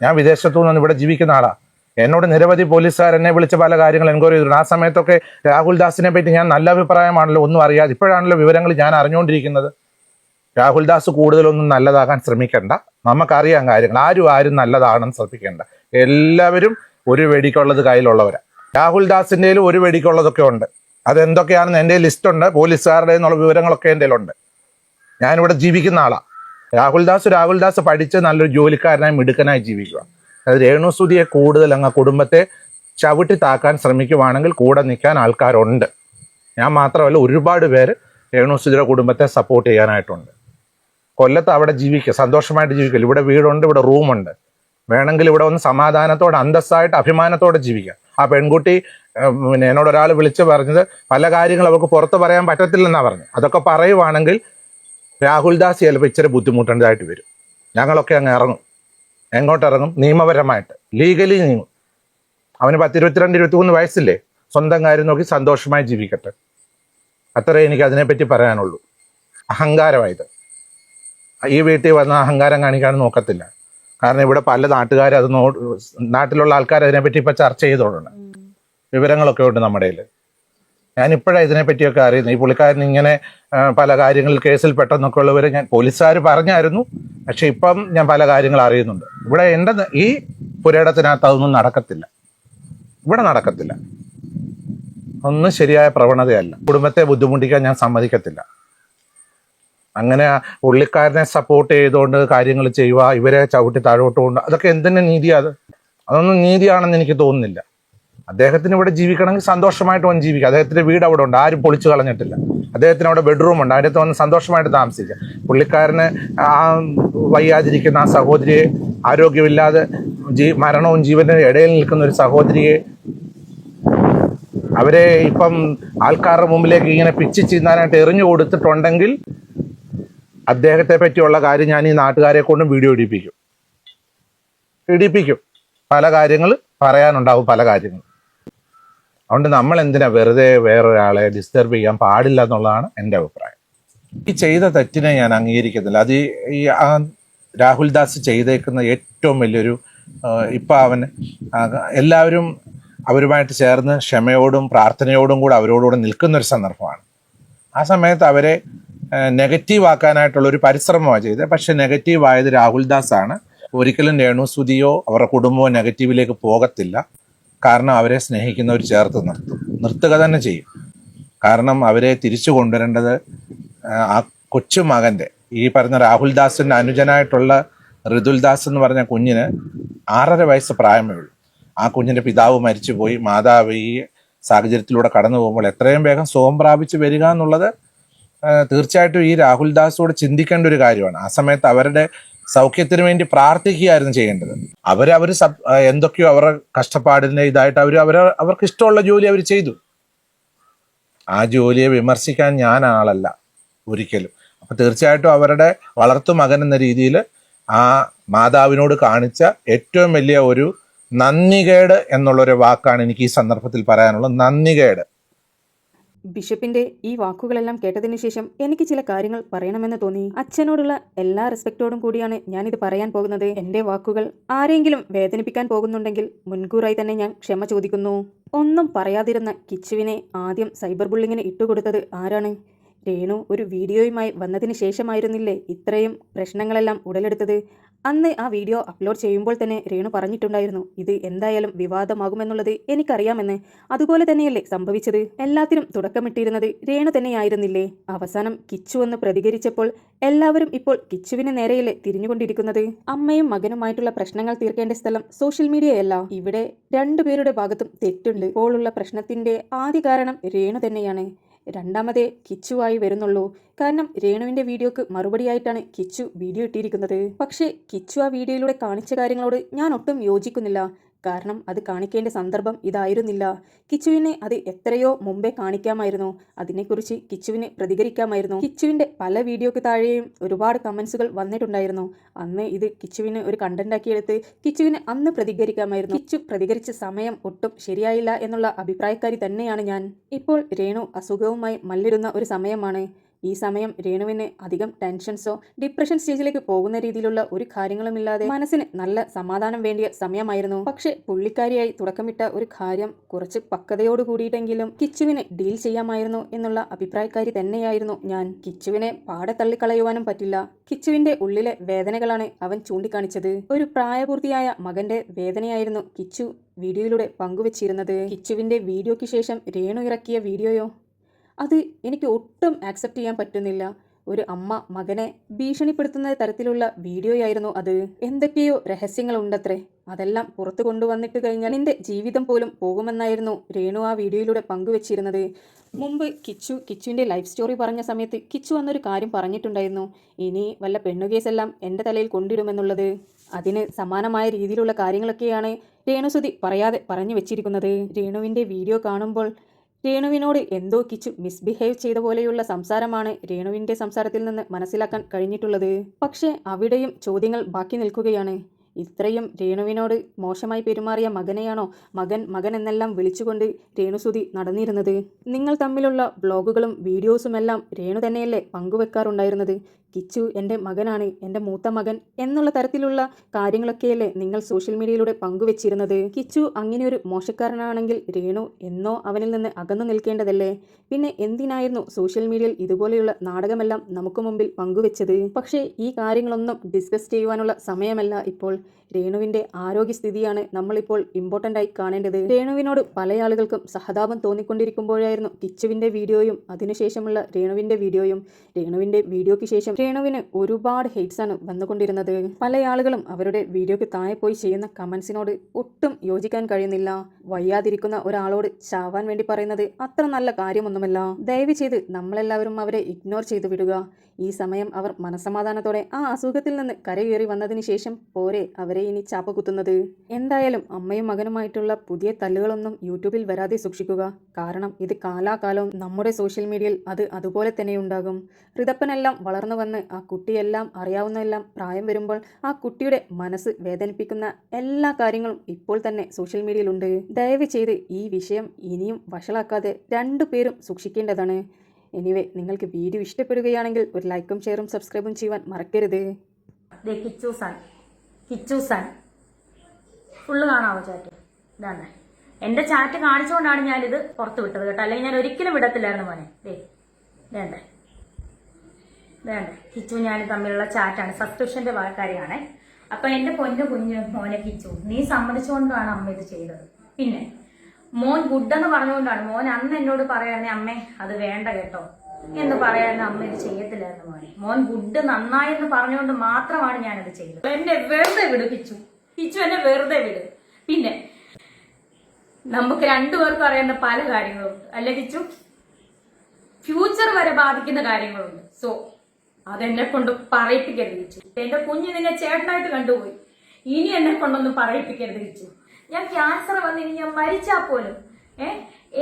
ഞാൻ വിദേശത്തു നിന്ന് ഇവിടെ ജീവിക്കുന്ന ആളാ. എന്നോട് നിരവധി പോലീസുകാർ എന്നെ വിളിച്ച് പല കാര്യങ്ങൾ എൻക്വയറി ചെയ്തിട്ടുണ്ട്. ആ സമയത്തൊക്കെ രാഹുൽ ദാസിനെ പറ്റി ഞാൻ നല്ല അഭിപ്രായമാണല്ലോ, ഒന്നും അറിയാതെ. ഇപ്പോഴാണല്ലോ വിവരങ്ങൾ ഞാൻ അറിഞ്ഞുകൊണ്ടിരിക്കുന്നത്. രാഹുൽ ദാസ് കൂടുതലൊന്നും നല്ലതാകാൻ ശ്രമിക്കേണ്ട, നമുക്കറിയാം കാര്യങ്ങൾ. ആരും നല്ലതാണെന്ന് ശ്രമിക്കേണ്ട. എല്ലാവരും ഒരു വെടിക്കുള്ളത് കയ്യിലുള്ളവരാ. രാഹുൽ ദാസിൻ്റെ ഒരു വെടിക്കുള്ളതൊക്കെ ഉണ്ട്. അതെന്തൊക്കെയാണെന്ന് എൻ്റെ ലിസ്റ്റുണ്ട്. പോലീസുകാരുടെ എന്നുള്ള വിവരങ്ങളൊക്കെ എൻ്റെ ഉണ്ട്. ഞാനിവിടെ ജീവിക്കുന്ന ആളാ. രാഹുൽ ദാസ് പഠിച്ച് നല്ലൊരു ജോലിക്കാരനായി മിടുക്കനായി ജീവിക്കുക. അത് രേണുസുതിയെ കൂടുതൽ അങ്ങ് കുടുംബത്തെ ചവിട്ടി താക്കാൻ ശ്രമിക്കുവാണെങ്കിൽ കൂടെ നിൽക്കാൻ ആൾക്കാരുണ്ട്. ഞാൻ മാത്രമല്ല, ഒരുപാട് പേര് രേണുസുതിയുടെ കുടുംബത്തെ സപ്പോർട്ട് ചെയ്യാനായിട്ടുണ്ട്. കൊല്ലത്ത് അവിടെ ജീവിക്കുക, സന്തോഷമായിട്ട് ജീവിക്കുക. ഇവിടെ വീടുണ്ട്, ഇവിടെ റൂമുണ്ട്. വേണമെങ്കിൽ ഇവിടെ ഒന്ന് സമാധാനത്തോടെ അന്തസ്സായിട്ട് അഭിമാനത്തോടെ ജീവിക്കാം. ആ പെൺകുട്ടി എന്നോട് ഒരാൾ വിളിച്ച് പറഞ്ഞത് പല കാര്യങ്ങൾ അവർക്ക് പുറത്ത് പറയാൻ പറ്റത്തില്ലെന്നാണ് പറഞ്ഞത്. അതൊക്കെ പറയുവാണെങ്കിൽ രാഹുൽ ദാസ് ചിലപ്പോൾ ഇച്ചിരി ബുദ്ധിമുട്ടേണ്ടതായിട്ട് വരും. ഞങ്ങളൊക്കെ അങ്ങ് ഇറങ്ങും. എങ്ങോട്ടിറങ്ങും? നിയമപരമായിട്ട്, ലീഗലി നീങ്ങും. അവന് 22-23 വയസ്സില്ലേ? സ്വന്തം കാര്യം നോക്കി സന്തോഷമായി ജീവിക്കട്ടെ. അത്രേ എനിക്ക് അതിനെപ്പറ്റി പറയാനുള്ളൂ. അഹങ്കാരമായത് ഈ വീട്ടിൽ വന്ന അഹങ്കാരം കാണിക്കാൻ നോക്കത്തില്ല. കാരണം ഇവിടെ പല നാട്ടുകാരും നാട്ടിലുള്ള ആൾക്കാർ അതിനെപ്പറ്റി ഇപ്പൊ ചർച്ച ചെയ്തോളുണ്ട്. വിവരങ്ങളൊക്കെ ഉണ്ട് നമ്മുടെ കയ്യിൽ. ഞാനിപ്പോഴാണ് ഇതിനെപ്പറ്റിയൊക്കെ അറിയുന്നത്. ഈ പുള്ളിക്കാരൻ ഇങ്ങനെ പല കാര്യങ്ങളിൽ കേസിൽ പെട്ടെന്നൊക്കെ ഉള്ളവരെ ഞാൻ പോലീസുകാർ പറഞ്ഞായിരുന്നു. പക്ഷെ ഇപ്പം ഞാൻ പല കാര്യങ്ങൾ അറിയുന്നുണ്ട്. ഇവിടെ എൻ്റെ ഈ പുരയിടത്തിനകത്ത് അതൊന്നും നടക്കത്തില്ല. ഇവിടെ നടക്കത്തില്ല. ഒന്നും ശരിയായ പ്രവണതയല്ല. കുടുംബത്തെ ബുദ്ധിമുട്ടിക്കാൻ ഞാൻ സമ്മതിക്കത്തില്ല. അങ്ങനെ പുള്ളിക്കാരനെ സപ്പോർട്ട് ചെയ്തുകൊണ്ട് കാര്യങ്ങൾ ചെയ്യുക, ഇവരെ ചവിട്ടി താഴോട്ട് കൊണ്ട്, അതൊക്കെ എന്തിൻ്റെ നീതിയാണ്? അതൊന്നും നീതിയാണെന്ന് എനിക്ക് തോന്നുന്നില്ല. അദ്ദേഹത്തിന് ഇവിടെ ജീവിക്കണമെങ്കിൽ സന്തോഷമായിട്ട് വന്ന് ജീവിക്കുക. അദ്ദേഹത്തിന്റെ വീട് അവിടെ ഉണ്ട്, ആരും പൊളിച്ചു കളഞ്ഞിട്ടില്ല. അദ്ദേഹത്തിന് അവിടെ ബെഡ്റൂം ഉണ്ട്, അതിനകത്ത് വന്ന് സന്തോഷമായിട്ട് താമസിക്കുക. പുള്ളിക്കാരന് ആ വയ്യാതിരിക്കുന്ന ആ സഹോദരിയെ, ആരോഗ്യമില്ലാതെ മരണവും ജീവന്റെ ഇടയിൽ നിൽക്കുന്ന ഒരു സഹോദരിയെ, അവരെ ഇപ്പം ആൾക്കാരുടെ മുമ്പിലേക്ക് ഇങ്ങനെ പിച്ചി ചീന്താനായിട്ട് എറിഞ്ഞു കൊടുത്തിട്ടുണ്ടെങ്കിൽ അദ്ദേഹത്തെ പറ്റിയുള്ള കാര്യം ഞാൻ ഈ നാട്ടുകാരെ കൊണ്ടും വീഡിയോ ഇടിപ്പിക്കും. പല കാര്യങ്ങൾ പറയാനുണ്ടാവും, പല കാര്യങ്ങൾ. അതുകൊണ്ട് നമ്മൾ എന്തിനാ വെറുതെ വേറൊരാളെ ഡിസ്റ്റർബ് ചെയ്യാൻ പാടില്ല എന്നുള്ളതാണ് എൻ്റെ അഭിപ്രായം. ഈ ചെയ്ത തെറ്റിനെ ഞാൻ അംഗീകരിക്കുന്നില്ല. അത് ഈ രാഹുൽ ദാസ് ചെയ്തേക്കുന്ന ഏറ്റവും വലിയൊരു ഇപ്പം അവന് എല്ലാവരും അവരുമായിട്ട് ചേർന്ന് ക്ഷമയോടും പ്രാർത്ഥനയോടും കൂടെ അവരോടുകൂടെ നിൽക്കുന്നൊരു സന്ദർഭമാണ്. ആ സമയത്ത് അവരെ നെഗറ്റീവ് ആക്കാനായിട്ടുള്ളൊരു പരിശ്രമമാണ് ചെയ്തത്. പക്ഷെ നെഗറ്റീവ് ആയത് രാഹുൽ ദാസ് ആണ്. ഒരിക്കലും രേണുസുതിയോ അവരുടെ കുടുംബമോ നെഗറ്റീവിലേക്ക് പോകത്തില്ല. കാരണം അവരെ സ്നേഹിക്കുന്നവർ ചേർത്ത് നിർത്തുക തന്നെ ചെയ്യും. കാരണം അവരെ തിരിച്ചു കൊണ്ടുവരേണ്ടത് ആ കൊച്ചുമകൻ്റെ ഈ പറഞ്ഞ രാഹുൽ ദാസിന്റെ അനുജനായിട്ടുള്ള ഋതുൽ ദാസ് എന്ന് പറഞ്ഞ കുഞ്ഞിന് 6.5 വയസ്സ് പ്രായമേ ഉള്ളൂ. ആ കുഞ്ഞിന്റെ പിതാവ് മരിച്ചുപോയി. മാതാവ് ഈ സാഹചര്യത്തിലൂടെ കടന്നു പോകുമ്പോൾ എത്രയും വേഗം സുഖം പ്രാപിച്ച് വരിക എന്നുള്ളത് തീർച്ചയായിട്ടും ഈ രാഹുൽ ദാസോട് ചിന്തിക്കേണ്ട ഒരു കാര്യമാണ്. ആ സമയത്ത് അവരുടെ സൗഖ്യത്തിന് വേണ്ടി പ്രാർത്ഥിക്കുകയായിരുന്നു ചെയ്യേണ്ടത്. അവർ എന്തൊക്കെയോ അവരുടെ കഷ്ടപ്പാടിന്റെ ഇതായിട്ട് അവർക്ക് ഇഷ്ടമുള്ള ജോലി അവർ ചെയ്തു. ആ ജോലിയെ വിമർശിക്കാൻ ഞാൻ ആളല്ല ഒരിക്കലും. അപ്പൊ തീർച്ചയായിട്ടും അവരുടെ വളർത്തു മകൻ എന്ന രീതിയിൽ ആ മാതാവിനോട് കാണിച്ച ഏറ്റവും വലിയ ഒരു നന്ദികേട് എന്നുള്ളൊരു വാക്കാണ് എനിക്ക് ഈ സന്ദർഭത്തിൽ പറയാനുള്ളത്. നന്ദികേട്. ബിഷപ്പിന്റെ ഈ വാക്കുകളെല്ലാം കേട്ടതിന് ശേഷം എനിക്ക് ചില കാര്യങ്ങൾ പറയണമെന്ന് തോന്നി. അച്ഛനോടുള്ള എല്ലാ റെസ്പെക്റ്റോടും കൂടിയാണ് ഞാനിത് പറയാൻ പോകുന്നത്. എൻ്റെ വാക്കുകൾ ആരെങ്കിലും വേദനിപ്പിക്കാൻ പോകുന്നുണ്ടെങ്കിൽ മുൻകൂറായി തന്നെ ഞാൻ ക്ഷമ ചോദിക്കുന്നു. ഒന്നും പറയാതിരുന്ന കിച്ചുവിനെ ആദ്യം സൈബർ ബുള്ളിങ്ങിന് ഇട്ടുകൊടുത്തത് ആരാണ്? രേണു ഒരു വീഡിയോയുമായി വന്നതിന് ശേഷമായിരുന്നില്ലേ ഇത്രയും പ്രശ്നങ്ങളെല്ലാം ഉടലെടുത്തത്? അന്ന് ആ വീഡിയോ അപ്ലോഡ് ചെയ്യുമ്പോൾ തന്നെ രേണു പറഞ്ഞിട്ടുണ്ടായിരുന്നു ഇത് എന്തായാലും വിവാദമാകുമെന്നുള്ളത് എനിക്കറിയാമെന്ന്. അതുപോലെ തന്നെയല്ലേ സംഭവിച്ചത്? എല്ലാത്തിനും തുടക്കമിട്ടിരുന്നത് രേണു തന്നെയായിരുന്നില്ലേ? അവസാനം കിച്ചു എന്ന് പ്രതികരിച്ചപ്പോൾ എല്ലാവരും ഇപ്പോൾ കിച്ചുവിന് നേരെയല്ലേ തിരിഞ്ഞുകൊണ്ടിരിക്കുന്നത്? അമ്മയും മകനുമായിട്ടുള്ള പ്രശ്നങ്ങൾ തീർക്കേണ്ട സ്ഥലം സോഷ്യൽ മീഡിയയല്ല. ഇവിടെ രണ്ടുപേരുടെ ഭാഗത്തും തെറ്റുണ്ട്. ഇപ്പോഴുള്ള പ്രശ്നത്തിന്റെ ആദ്യ കാരണം രേണു തന്നെയാണ്. രണ്ടാമതേ കിച്ചുവായി വരുന്നുള്ളൂ. കാരണം രേണുവിന്റെ വീഡിയോക്ക് മറുപടിയായിട്ടാണ് കിച്ചു വീഡിയോ ഇട്ടിരിക്കുന്നത്. പക്ഷേ കിച്ചു ആ വീഡിയോയിലൂടെ കാണിച്ച കാര്യങ്ങളോട് ഞാൻ ഒട്ടും യോജിക്കുന്നില്ല. കാരണം അത് കാണിക്കേണ്ട സന്ദർഭം ഇതായിരുന്നില്ല. കിച്ചുവിനെ അത് എത്രയോ മുമ്പേ കാണിക്കാമായിരുന്നു. അതിനെക്കുറിച്ച് കിച്ചുവിന് പ്രതികരിക്കാമായിരുന്നു. കിച്ചുവിന്റെ പല വീഡിയോക്ക് താഴെയും ഒരുപാട് കമന്റ്സുകൾ വന്നിട്ടുണ്ടായിരുന്നു. അന്ന് ഇത് കിച്ചുവിന് ഒരു കണ്ടന്റാക്കിയെടുത്ത് കിച്ചുവിന് അന്ന് പ്രതികരിക്കാമായിരുന്നു. കിച്ചു പ്രതികരിച്ച സമയം ഒട്ടും ശരിയായില്ല എന്നുള്ള അഭിപ്രായക്കാരി തന്നെയാണ് ഞാൻ. ഇപ്പോൾ രേണു അസുഖവുമായി മല്ലിടുന്ന ഒരു സമയമാണ്. ഈ സമയം രേണുവിന് അധികം ടെൻഷൻസോ ഡിപ്രഷൻ സ്റ്റേജിലേക്ക് പോകുന്ന രീതിയിലുള്ള ഒരു കാര്യങ്ങളുമില്ലാതെ മനസ്സിന് നല്ല സമാധാനം വേണ്ടിയ സമയമായിരുന്നു. പക്ഷെ പുള്ളിക്കാരിയായി തുടക്കമിട്ട ഒരു കാര്യം കുറച്ച് പക്വതയോട് കൂടിയിട്ടെങ്കിലും കിച്ചുവിനെ ഡീൽ ചെയ്യാമായിരുന്നു എന്നുള്ള അഭിപ്രായക്കാരി തന്നെയായിരുന്നു ഞാൻ. കിച്ചുവിനെ പാടെ തള്ളിക്കളയുവാനും പറ്റില്ല. കിച്ചുവിന്റെ ഉള്ളിലെ വേദനകളാണ് അവൻ ചൂണ്ടിക്കാണിച്ചത്. ഒരു പ്രായപൂർത്തിയായ മകന്റെ വേദനയായിരുന്നു കിച്ചു വീഡിയോയിലൂടെ പങ്കുവച്ചിരുന്നത്. കിച്ചുവിന്റെ വീഡിയോയ്ക്ക് ശേഷം രേണു ഇറക്കിയ വീഡിയോയോ അത് എനിക്ക് ഒട്ടും ആക്സെപ്റ്റ് ചെയ്യാൻ പറ്റുന്നില്ല. ഒരു അമ്മ മകനെ ഭീഷണിപ്പെടുത്തുന്ന തരത്തിലുള്ള വീഡിയോയായിരുന്നു അത്. എന്തൊക്കെയോ രഹസ്യങ്ങൾ ഉണ്ടത്രേ. അതെല്ലാം പുറത്തു കൊണ്ടുവന്നിട്ട് കഴിഞ്ഞാൽ നിന്റെ ജീവിതം പോലും പോകുമെന്നായിരുന്നു രേണു ആ വീഡിയോയിലൂടെ പങ്കുവച്ചിരുന്നത്. മുമ്പ് കിച്ചുവിൻ്റെ ലൈഫ് സ്റ്റോറി പറഞ്ഞ സമയത്ത് കിച്ചു അന്നൊരു കാര്യം പറഞ്ഞിട്ടുണ്ടായിരുന്നു. ഇനി വല്ല പെണ്ണുകേസെല്ലാം എൻ്റെ തലയിൽ കൊണ്ടിടുമെന്നുള്ളത്. അതിന് സമാനമായ രീതിയിലുള്ള കാര്യങ്ങളൊക്കെയാണ് രേണുസുതി പറയാതെ പറഞ്ഞു വെച്ചിരിക്കുന്നത്. രേണുവിൻ്റെ വീഡിയോ കാണുമ്പോൾ രേണുവിനോട് എന്തോ കിച്ചു മിസ്ബിഹേവ് ചെയ്ത പോലെയുള്ള സംസാരമാണ് രേണുവിൻ്റെ സംസാരത്തിൽ നിന്ന് മനസ്സിലാക്കാൻ കഴിഞ്ഞിട്ടുള്ളത്. പക്ഷേ അവിടെയും ചോദ്യങ്ങൾ ബാക്കി നിൽക്കുകയാണ്. ഇത്രയും രേണുവിനോട് മോശമായി പെരുമാറിയ മകനെയാണോ മകൻ എന്നെല്ലാം വിളിച്ചുകൊണ്ട് രേണുസുതി നടന്നിരുന്നത്? നിങ്ങൾ തമ്മിലുള്ള വ്ളോഗുകളും വീഡിയോസുമെല്ലാം രേണു തന്നെയല്ലേ പങ്കുവെക്കാറുണ്ടായിരുന്നത്? കിച്ചു എൻ്റെ മകനാണ്, എൻ്റെ മൂത്ത മകൻ എന്നുള്ള തരത്തിലുള്ള കാര്യങ്ങളൊക്കെയല്ലേ നിങ്ങൾ സോഷ്യൽ മീഡിയയിലൂടെ പങ്കുവെച്ചിരുന്നത്? കിച്ചു അങ്ങനെ ഒരു മോശക്കാരനാണെങ്കിൽ രേണു എന്നോ അവനിൽ നിന്ന് അകന്നു നിൽക്കേണ്ടതല്ലേ? പിന്നെ എന്തിനായിരുന്നു സോഷ്യൽ മീഡിയയിൽ ഇതുപോലെയുള്ള നാടകമെല്ലാം നമുക്ക് മുമ്പിൽ പങ്കുവെച്ചത്? പക്ഷേ ഈ കാര്യങ്ങളൊന്നും ഡിസ്കസ് ചെയ്യുവാനുള്ള സമയമല്ല ഇപ്പോൾ. രേണുവിൻ്റെ ആരോഗ്യസ്ഥിതിയാണ് നമ്മളിപ്പോൾ ഇമ്പോർട്ടൻ്റ് ആയി കാണേണ്ടത്. രേണുവിനോട് പല ആളുകൾക്കും സഹതാപം തോന്നിക്കൊണ്ടിരിക്കുമ്പോഴായിരുന്നു കിച്ചുവിൻ്റെ വീഡിയോയും അതിനുശേഷമുള്ള രേണുവിൻ്റെ വീഡിയോയും. രേണുവിൻ്റെ വീഡിയോയ്ക്ക് ശേഷം രേണുവിന് ഒരുപാട് ഹെയ്റ്റ്സാണ് വന്നുകൊണ്ടിരുന്നത്. പല ആളുകളും അവരുടെ വീഡിയോയ്ക്ക് താഴെ പോയി ചെയ്യുന്ന കമൻസിനോട് ഒട്ടും യോജിക്കാൻ കഴിയുന്നില്ല. വയ്യാതിരിക്കുന്ന ഒരാളോട് ചാവാൻ വേണ്ടി പറയുന്നത് അത്ര നല്ല കാര്യമൊന്നുമല്ല. ദയവ് ചെയ്ത് നമ്മളെല്ലാവരും അവരെ ഇഗ്നോർ ചെയ്തു വിടുക. ഈ സമയം അവർ മനസമാധാനത്തോടെ ആ അസുഖത്തിൽ നിന്ന് കരകയറി വന്നതിന് ശേഷം പോരെ അവരെ ഇനി ചാപ്പ കുത്തുന്നത്. എന്തായാലും അമ്മയും മകനുമായിട്ടുള്ള പുതിയ തല്ലുകളൊന്നും യൂട്യൂബിൽ വരാതെ സൂക്ഷിക്കുക. കാരണം ഇത് കാലാകാലവും നമ്മുടെ സോഷ്യൽ മീഡിയയിൽ അത് അതുപോലെ തന്നെ ഉണ്ടാകും. ഋതപ്പനെല്ലാം വളർന്നു വന്ന് ആ കുട്ടിയെല്ലാം അറിയാവുന്നതെല്ലാം പ്രായം വരുമ്പോൾ ആ കുട്ടിയുടെ മനസ്സ് വേദനിപ്പിക്കുന്ന എല്ലാ കാര്യങ്ങളും ഇപ്പോൾ തന്നെ സോഷ്യൽ മീഡിയയിലുണ്ട്. ദയവ് ചെയ്ത് ഈ വിഷയം ഇനിയും വഷളാക്കാതെ രണ്ടുപേരും സൂക്ഷിക്കേണ്ടതാണ്. എനിവേ, നിങ്ങൾക്ക് വീഡിയോ ഇഷ്ടപ്പെടുകയാണെങ്കിൽ ഒരു ലൈക്കും ഷെയറും സബ്സ്ക്രൈബും ചെയ്യുവാൻ മറക്കരുത്. കിച്ചു സാൻ ഫുള്ള് കാണാവോ ചാറ്റ്? ഇതാണ് എൻ്റെ ചാറ്റ് കാണിച്ചുകൊണ്ടാണ് ഞാനിത് പുറത്ത് വിട്ടത് കേട്ടോ. അല്ലെങ്കിൽ ഞാൻ ഒരിക്കലും വിടത്തില്ലായിരുന്നു മോനെ. വേണ്ടേ കിച്ചു ഞാൻ തമ്മിലുള്ള ചാറ്റാണ്, സബ്സ്ക്രിപ്ഷൻ്റെ കാര്യമാണ്. അപ്പം എൻ്റെ കുഞ്ഞു മോനെ കിച്ചു, നീ സമ്മതിച്ചുകൊണ്ടാണ് അമ്മ ഇത് ചെയ്തത്. പിന്നെ മോൻ ഗുഡെന്ന് പറഞ്ഞുകൊണ്ടാണ്. മോൻ അന്ന് എന്നോട് പറയാനേ അമ്മേ അത് വേണ്ട കേട്ടോ, എന്ന് പറയാൻ അമ്മ ഇത് ചെയ്യത്തില്ലായിരുന്നു മോനെ. മോൻ ഗുഡ് നന്നായെന്ന് പറഞ്ഞുകൊണ്ട് മാത്രമാണ് ഞാനത് ചെയ്തത്. എന്നെ വെറുതെ വിട് കിച്ചു, കിച്ചു എന്നെ വെറുതെ വിട്. പിന്നെ നമുക്ക് രണ്ടുപേർക്കും അറിയുന്ന പല കാര്യങ്ങളുണ്ട് അല്ലെ കിച്ചു? ഫ്യൂച്ചർ വരെ ബാധിക്കുന്ന കാര്യങ്ങളുണ്ട്. സോ അതെന്നെ കൊണ്ട് പറയിപ്പിക്കരുത് കിച്ചു. എന്റെ കുഞ്ഞ് നിന്നെ ചേട്ടനായിട്ട് കണ്ടുപോയി, ഇനി എന്നെ കൊണ്ടൊന്നും പറയിപ്പിക്കരുത് കിച്ചു. ഞാൻ ക്യാൻസർ വന്ന് ഇനി ഞാൻ മരിച്ചാൽ പോലും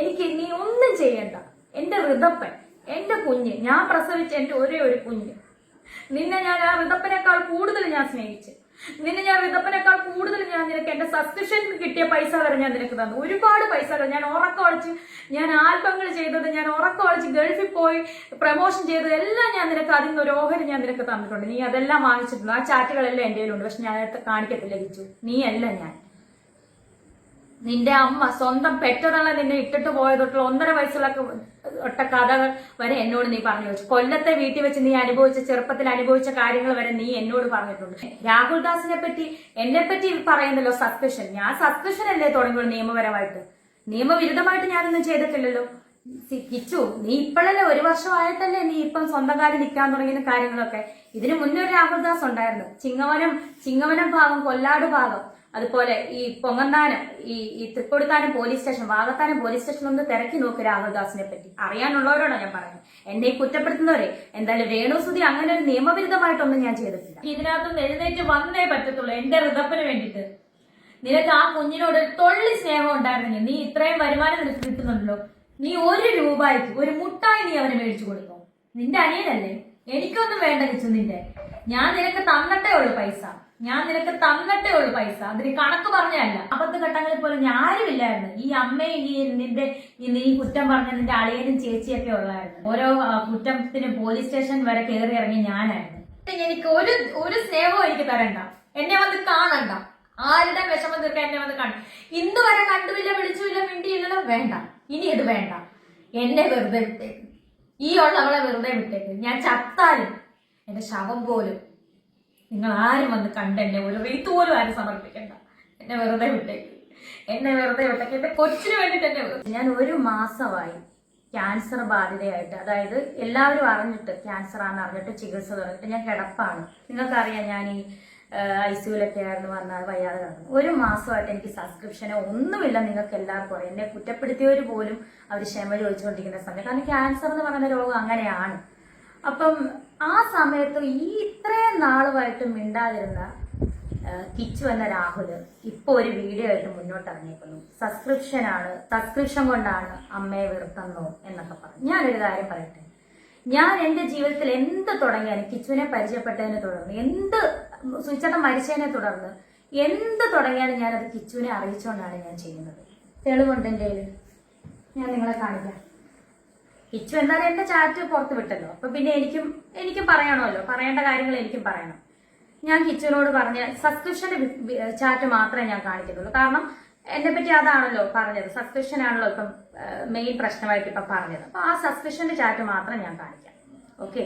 എനിക്ക് നീ ഒന്നും ചെയ്യണ്ട. എന്റെ ഋതപ്പൻ, എന്റെ കുഞ്ഞ്, ഞാൻ പ്രസവിച്ച എന്റെ ഒരേ ഒരു കുഞ്ഞ്, നിന്നെ ഞാൻ ആ ഋതപ്പനേക്കാൾ കൂടുതൽ ഞാൻ സ്നേഹിച്ചു. നിന്നെ ഞാൻ ഋതപ്പനേക്കാൾ കൂടുതൽ ഞാൻ നിനക്ക് എന്റെ സബ്സ്ക്രിപ്ഷനിൽ കിട്ടിയ പൈസ വരെ ഞാൻ നിനക്ക് തന്നു. ഒരുപാട് പൈസകൾ ഞാൻ ഉറക്കമൊളിച്ച്, ഞാൻ ആൽബങ്ങൾ ചെയ്തത്, ഞാൻ ഉറക്കമൊളിച്ച് ഗൾഫിൽ പോയി പ്രൊമോഷൻ ചെയ്തത് എല്ലാം ഞാൻ നിനക്ക് അതിൽ നിന്ന് ഒരു ഓഹരി ഞാൻ നിനക്ക് തന്നിട്ടുണ്ട്. നീ അതെല്ലാം വാങ്ങിച്ചിട്ടുണ്ട്. ആ ചാറ്റുകളെല്ലാം എന്റെ കയ്യിലുണ്ട്. പക്ഷെ ഞാൻ അത് കാണിക്കത്തില്ല കിച്ചു. നീ അല്ല ഞാൻ. നിന്റെ അമ്മ സ്വന്തം പെറ്റതള്ള നിന്നെ ഇട്ടിട്ട് പോയതൊട്ടുള്ള 1.5 വയസ്സുള്ള ഒട്ട കഥകൾ വരെ എന്നോട് നീ പറഞ്ഞു വെച്ചു. കൊല്ലത്തെ വീട്ടിൽ വെച്ച് നീ അനുഭവിച്ച, ചെറുപ്പത്തിൽ അനുഭവിച്ച കാര്യങ്ങൾ വരെ നീ എന്നോട് പറഞ്ഞിട്ടുണ്ട്. രാഹുൽ ദാസിനെ പറ്റി, എന്നെ പറ്റി പറയുന്നല്ലോ സസ്പെൻഷൻ. ഞാൻ സസ്പെൻഷൻ അല്ലേ തുടങ്ങിയുള്ളൂ നിയമപരമായിട്ട്. നിയമവിരുദ്ധമായിട്ട് ഞാനൊന്നും ചെയ്തിട്ടില്ലല്ലോ. കിച്ചു, നീ ഇപ്പോഴല്ലേ 1 വർഷമായിട്ടല്ലേ നീ ഇപ്പം സ്വന്തം കാര്യം നിൽക്കാൻ തുടങ്ങിയ കാര്യങ്ങളൊക്കെ. ഇതിനു മുന്നേ ഒരു രാഹുൽ ദാസ് ഉണ്ടായിരുന്നു. ചിങ്ങവനം ഭാഗം, കൊല്ലാട് ഭാഗം, അതുപോലെ ഈ പൊങ്ങന്താനം, ഈ Thrikkodithanam police station, Vakathanam police station ഒന്ന് തിരക്കി നോക്ക് രാഹുൽദാസിനെ പറ്റി. അറിയാനുള്ളവരോടാണ് ഞാൻ പറയുന്നത്. എന്നെ കുറ്റപ്പെടുത്തുന്നവരെ. എന്തായാലും രേണുസുതി അങ്ങനെ ഒരു നിയമവിരുദ്ധമായിട്ടൊന്നും ഞാൻ ചെയ്തിട്ടില്ല. ഇതിനകത്തൊന്ന് എഴുന്നേറ്റ് വന്നേ പറ്റത്തുള്ളൂ എന്റെ ഋതപ്പന് വേണ്ടിയിട്ട്. നിനക്ക് ആ കുഞ്ഞിനോട് ഒരു തൊള്ളി സ്നേഹം ഉണ്ടായിരുന്നെങ്കിൽ, നീ ഇത്രയും വരുമാനം നിനക്ക് കിട്ടുന്നുണ്ടല്ലോ, നീ 1 രൂപയ്ക്ക് ഒരു മുട്ടായി നീ അവന് മേടിച്ചു കൊടുക്കും. നിന്റെ അനിയനല്ലേ, എനിക്കൊന്നും വേണ്ട കിച്ചു നിന്റെ. ഞാൻ നിനക്ക് തന്നിട്ടേ ഉള്ളു പൈസ, അതിന് കണക്ക് പറഞ്ഞല്ല. അബദ്ധ ഘട്ടങ്ങളിൽ പോലും ഞാൻ ആരുമില്ലായിരുന്നു. ഈ അമ്മയും നീ കുറ്റം പറഞ്ഞ നിന്റെ അളിയനും ചേച്ചിയൊക്കെ ഉള്ളായിരുന്നു. ഓരോ കുറ്റത്തിന് പോലീസ് സ്റ്റേഷൻ വരെ കയറി ഇറങ്ങി ഞാനായിരുന്നു. എനിക്ക് ഒരു സ്നേഹവും എനിക്ക് തരണ്ട, എന്നെ വന്ന് കാണണ്ട, ആരുടെ വിഷമം തീർക്കാൻ എന്നെ വന്ന് കാണും. ഇന്ന് വരെ കണ്ടുമില്ല, വിളിച്ചുമില്ല, മിണ്ടിയില്ലല്ലോ. വേണ്ട, ഇനി ഇത് വേണ്ട. എന്നെ വെറുതെ വിട്ടേക്ക്, ഈ ഉള്ളവളെ വെറുതെ വിട്ടേക്ക്. ഞാൻ ചത്താലും എന്റെ ശവം പോലും നിങ്ങൾ ആരും വന്ന് കണ്ടെന്നെ ഒരു റീത്ത് പോലും ആരും സമർപ്പിക്കണ്ട. എന്നെ വെറുതെ വിട്ടേക്ക്. എന്റെ കൊച്ചിന് വേണ്ടിട്ട് എന്നെ. ഞാൻ 1 മാസമായി ക്യാൻസർ ബാധിതയായിട്ട്, അതായത് എല്ലാവരും അറിഞ്ഞിട്ട് ക്യാൻസർ ആണെന്ന് അറിഞ്ഞിട്ട് ചികിത്സ തുടങ്ങിയിട്ട് ഞാൻ കിടപ്പാണ്. നിങ്ങൾക്കറിയാം, ഞാൻ ഈ ICUലൊക്കെ ആയിരുന്നു വന്നാൽ വയ്യാതെ കിടന്നു. 1 മാസമായിട്ട് എനിക്ക് സബ്സ്ക്രിപ്ഷനോ ഒന്നുമില്ല. നിങ്ങൾക്ക് എല്ലാവർക്കും അറിയാം. എന്നെ കുറ്റപ്പെടുത്തിയവർ പോലും അവർ ക്ഷമ ചോദിച്ചുകൊണ്ടിരിക്കുന്ന സമയം. കാരണം ക്യാൻസർ എന്ന് പറയുന്ന രോഗം അങ്ങനെയാണ്. അപ്പം ആ സമയത്ത് ഈ ഇത്രയും നാളുമായിട്ട് മിണ്ടാതിരുന്ന കിച്ചു എന്ന രാഹുല് ഇപ്പൊ ഒരു വീഡിയോ ആയിട്ട് മുന്നോട്ട് ഇറങ്ങിയിരിക്കുന്നു. സബ്സ്ക്രിപ്ഷൻ കൊണ്ടാണ് അമ്മയെ വെറുത്തെന്നോ എന്നൊക്കെ പറഞ്ഞു. ഞാനൊരു കാര്യം പറയട്ടെ, ഞാൻ എന്റെ ജീവിതത്തിൽ എന്ത് തുടങ്ങിയാലും, കിച്ചുവിനെ പരിചയപ്പെട്ടതിനെ തുടർന്ന്, എന്ത് സുചേട്ടൻ മരിച്ചതിനെ തുടർന്ന് എന്ത് തുടങ്ങിയാലും ഞാനത് കിച്ചുവിനെ അറിയിച്ചുകൊണ്ടാണ് ഞാൻ ചെയ്യുന്നത്. തെളിവുണ്ട് എൻ്റെ കയ്യിൽ, ഞാൻ നിങ്ങളെ കാണിക്കാം. കിച്ചു എന്തായാലും എന്റെ ചാറ്റ് പുറത്ത് വിട്ടല്ലോ, അപ്പൊ പിന്നെ എനിക്കും പറയണമല്ലോ, പറയേണ്ട കാര്യങ്ങൾ എനിക്കും പറയണം. ഞാൻ കിച്ചുവിനോട് പറഞ്ഞ സബ്സ്ക്രിപ്ഷന്റെ ചാറ്റ് മാത്രമേ ഞാൻ കാണിക്കുന്നുള്ളൂ. കാരണം എന്നെ പറ്റി അതാണല്ലോ പറഞ്ഞത്, സബ്സ്ക്രിപ്ഷൻ ആണല്ലോ ഇപ്പം മെയിൻ പ്രശ്നമായിട്ട് ഇപ്പൊ പറഞ്ഞത്. അപ്പൊ ആ സബ്സ്ക്രിപ്ഷന്റെ ചാറ്റ് മാത്രം ഞാൻ കാണിക്കാം. ഓക്കെ,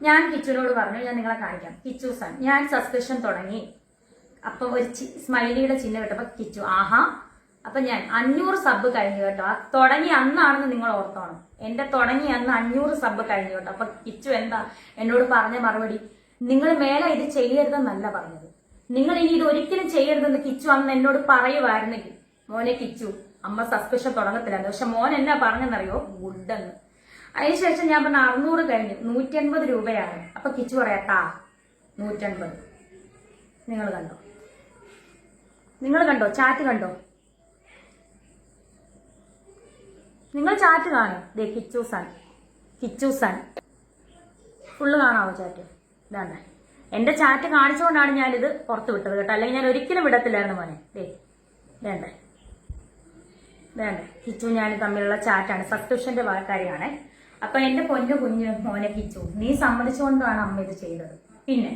ഞാൻ കിച്ചുവിനോട് പറഞ്ഞു, ഞാൻ നിങ്ങളെ കാണിക്കാം. കിച്ചു സൺ, ഞാൻ സബ്സ്ക്രിപ്ഷൻ തുടങ്ങി, അപ്പൊ ഒരു സ്മൈലിയുടെ ചിഹ്നം ഇട്ടപ്പോ കിച്ചു ആഹാ. അപ്പൊ ഞാൻ 500 സബ് കഴിഞ്ഞു കേട്ടോ. ആ തുടങ്ങി അന്നാണെന്ന് നിങ്ങൾ ഓർത്തോണം. എന്റെ തുടങ്ങി അന്ന് 500 സബ് കഴിഞ്ഞു കേട്ടോ. അപ്പൊ കിച്ചു എന്താ എന്നോട് പറഞ്ഞ മറുപടി, നിങ്ങൾ മേലെ ഇത് ചെയ്യരുതെന്നല്ല പറഞ്ഞത്, നിങ്ങൾ ഇനി ഇത് ഒരിക്കലും ചെയ്യരുതെന്ന് കിച്ചു അന്ന് എന്നോട് പറയുമായിരുന്നെങ്കിൽ, മോനെ കിച്ചു അമ്മ സബ്സ്ക്രിപ്ഷൻ തുടങ്ങത്തില്ലായിരുന്നു. പക്ഷെ മോൻ എന്നാ പറഞ്ഞെന്നറിയോ, ഗുഡെന്ന്. അതിനുശേഷം ഞാൻ പറഞ്ഞ 600 കഴിഞ്ഞു, 180 രൂപയാണ്. അപ്പൊ കിച്ചു പറയാട്ടാ 180. നിങ്ങൾ കണ്ടോ ചാറ്റ് കണ്ടോ? നിങ്ങൾ ചാറ്റ് കാണും. ദേ കിച്ചു സൺ ഫുള്ള് കാണാവോ ചാറ്റ്? ഇതാണ് എന്റെ ചാറ്റ് കാണിച്ചുകൊണ്ടാണ് ഞാനിത് പുറത്ത് വിട്ടത് കേട്ടോ. അല്ലെങ്കിൽ ഞാൻ ഒരിക്കലും വിടത്തില്ലായിരുന്നു മോനെ. വേണ്ടേ കിച്ചു ഞാൻ തമ്മിലുള്ള ചാറ്റാണ്, സബ്സ്ക്രിപ്ഷന്റെ കാര്യമാണ്. അപ്പൊ എന്റെ കുഞ്ഞു മോനെ കിച്ചു, നീ സമ്മതിച്ചുകൊണ്ടാണ് അമ്മ ഇത് ചെയ്തത്. പിന്നെ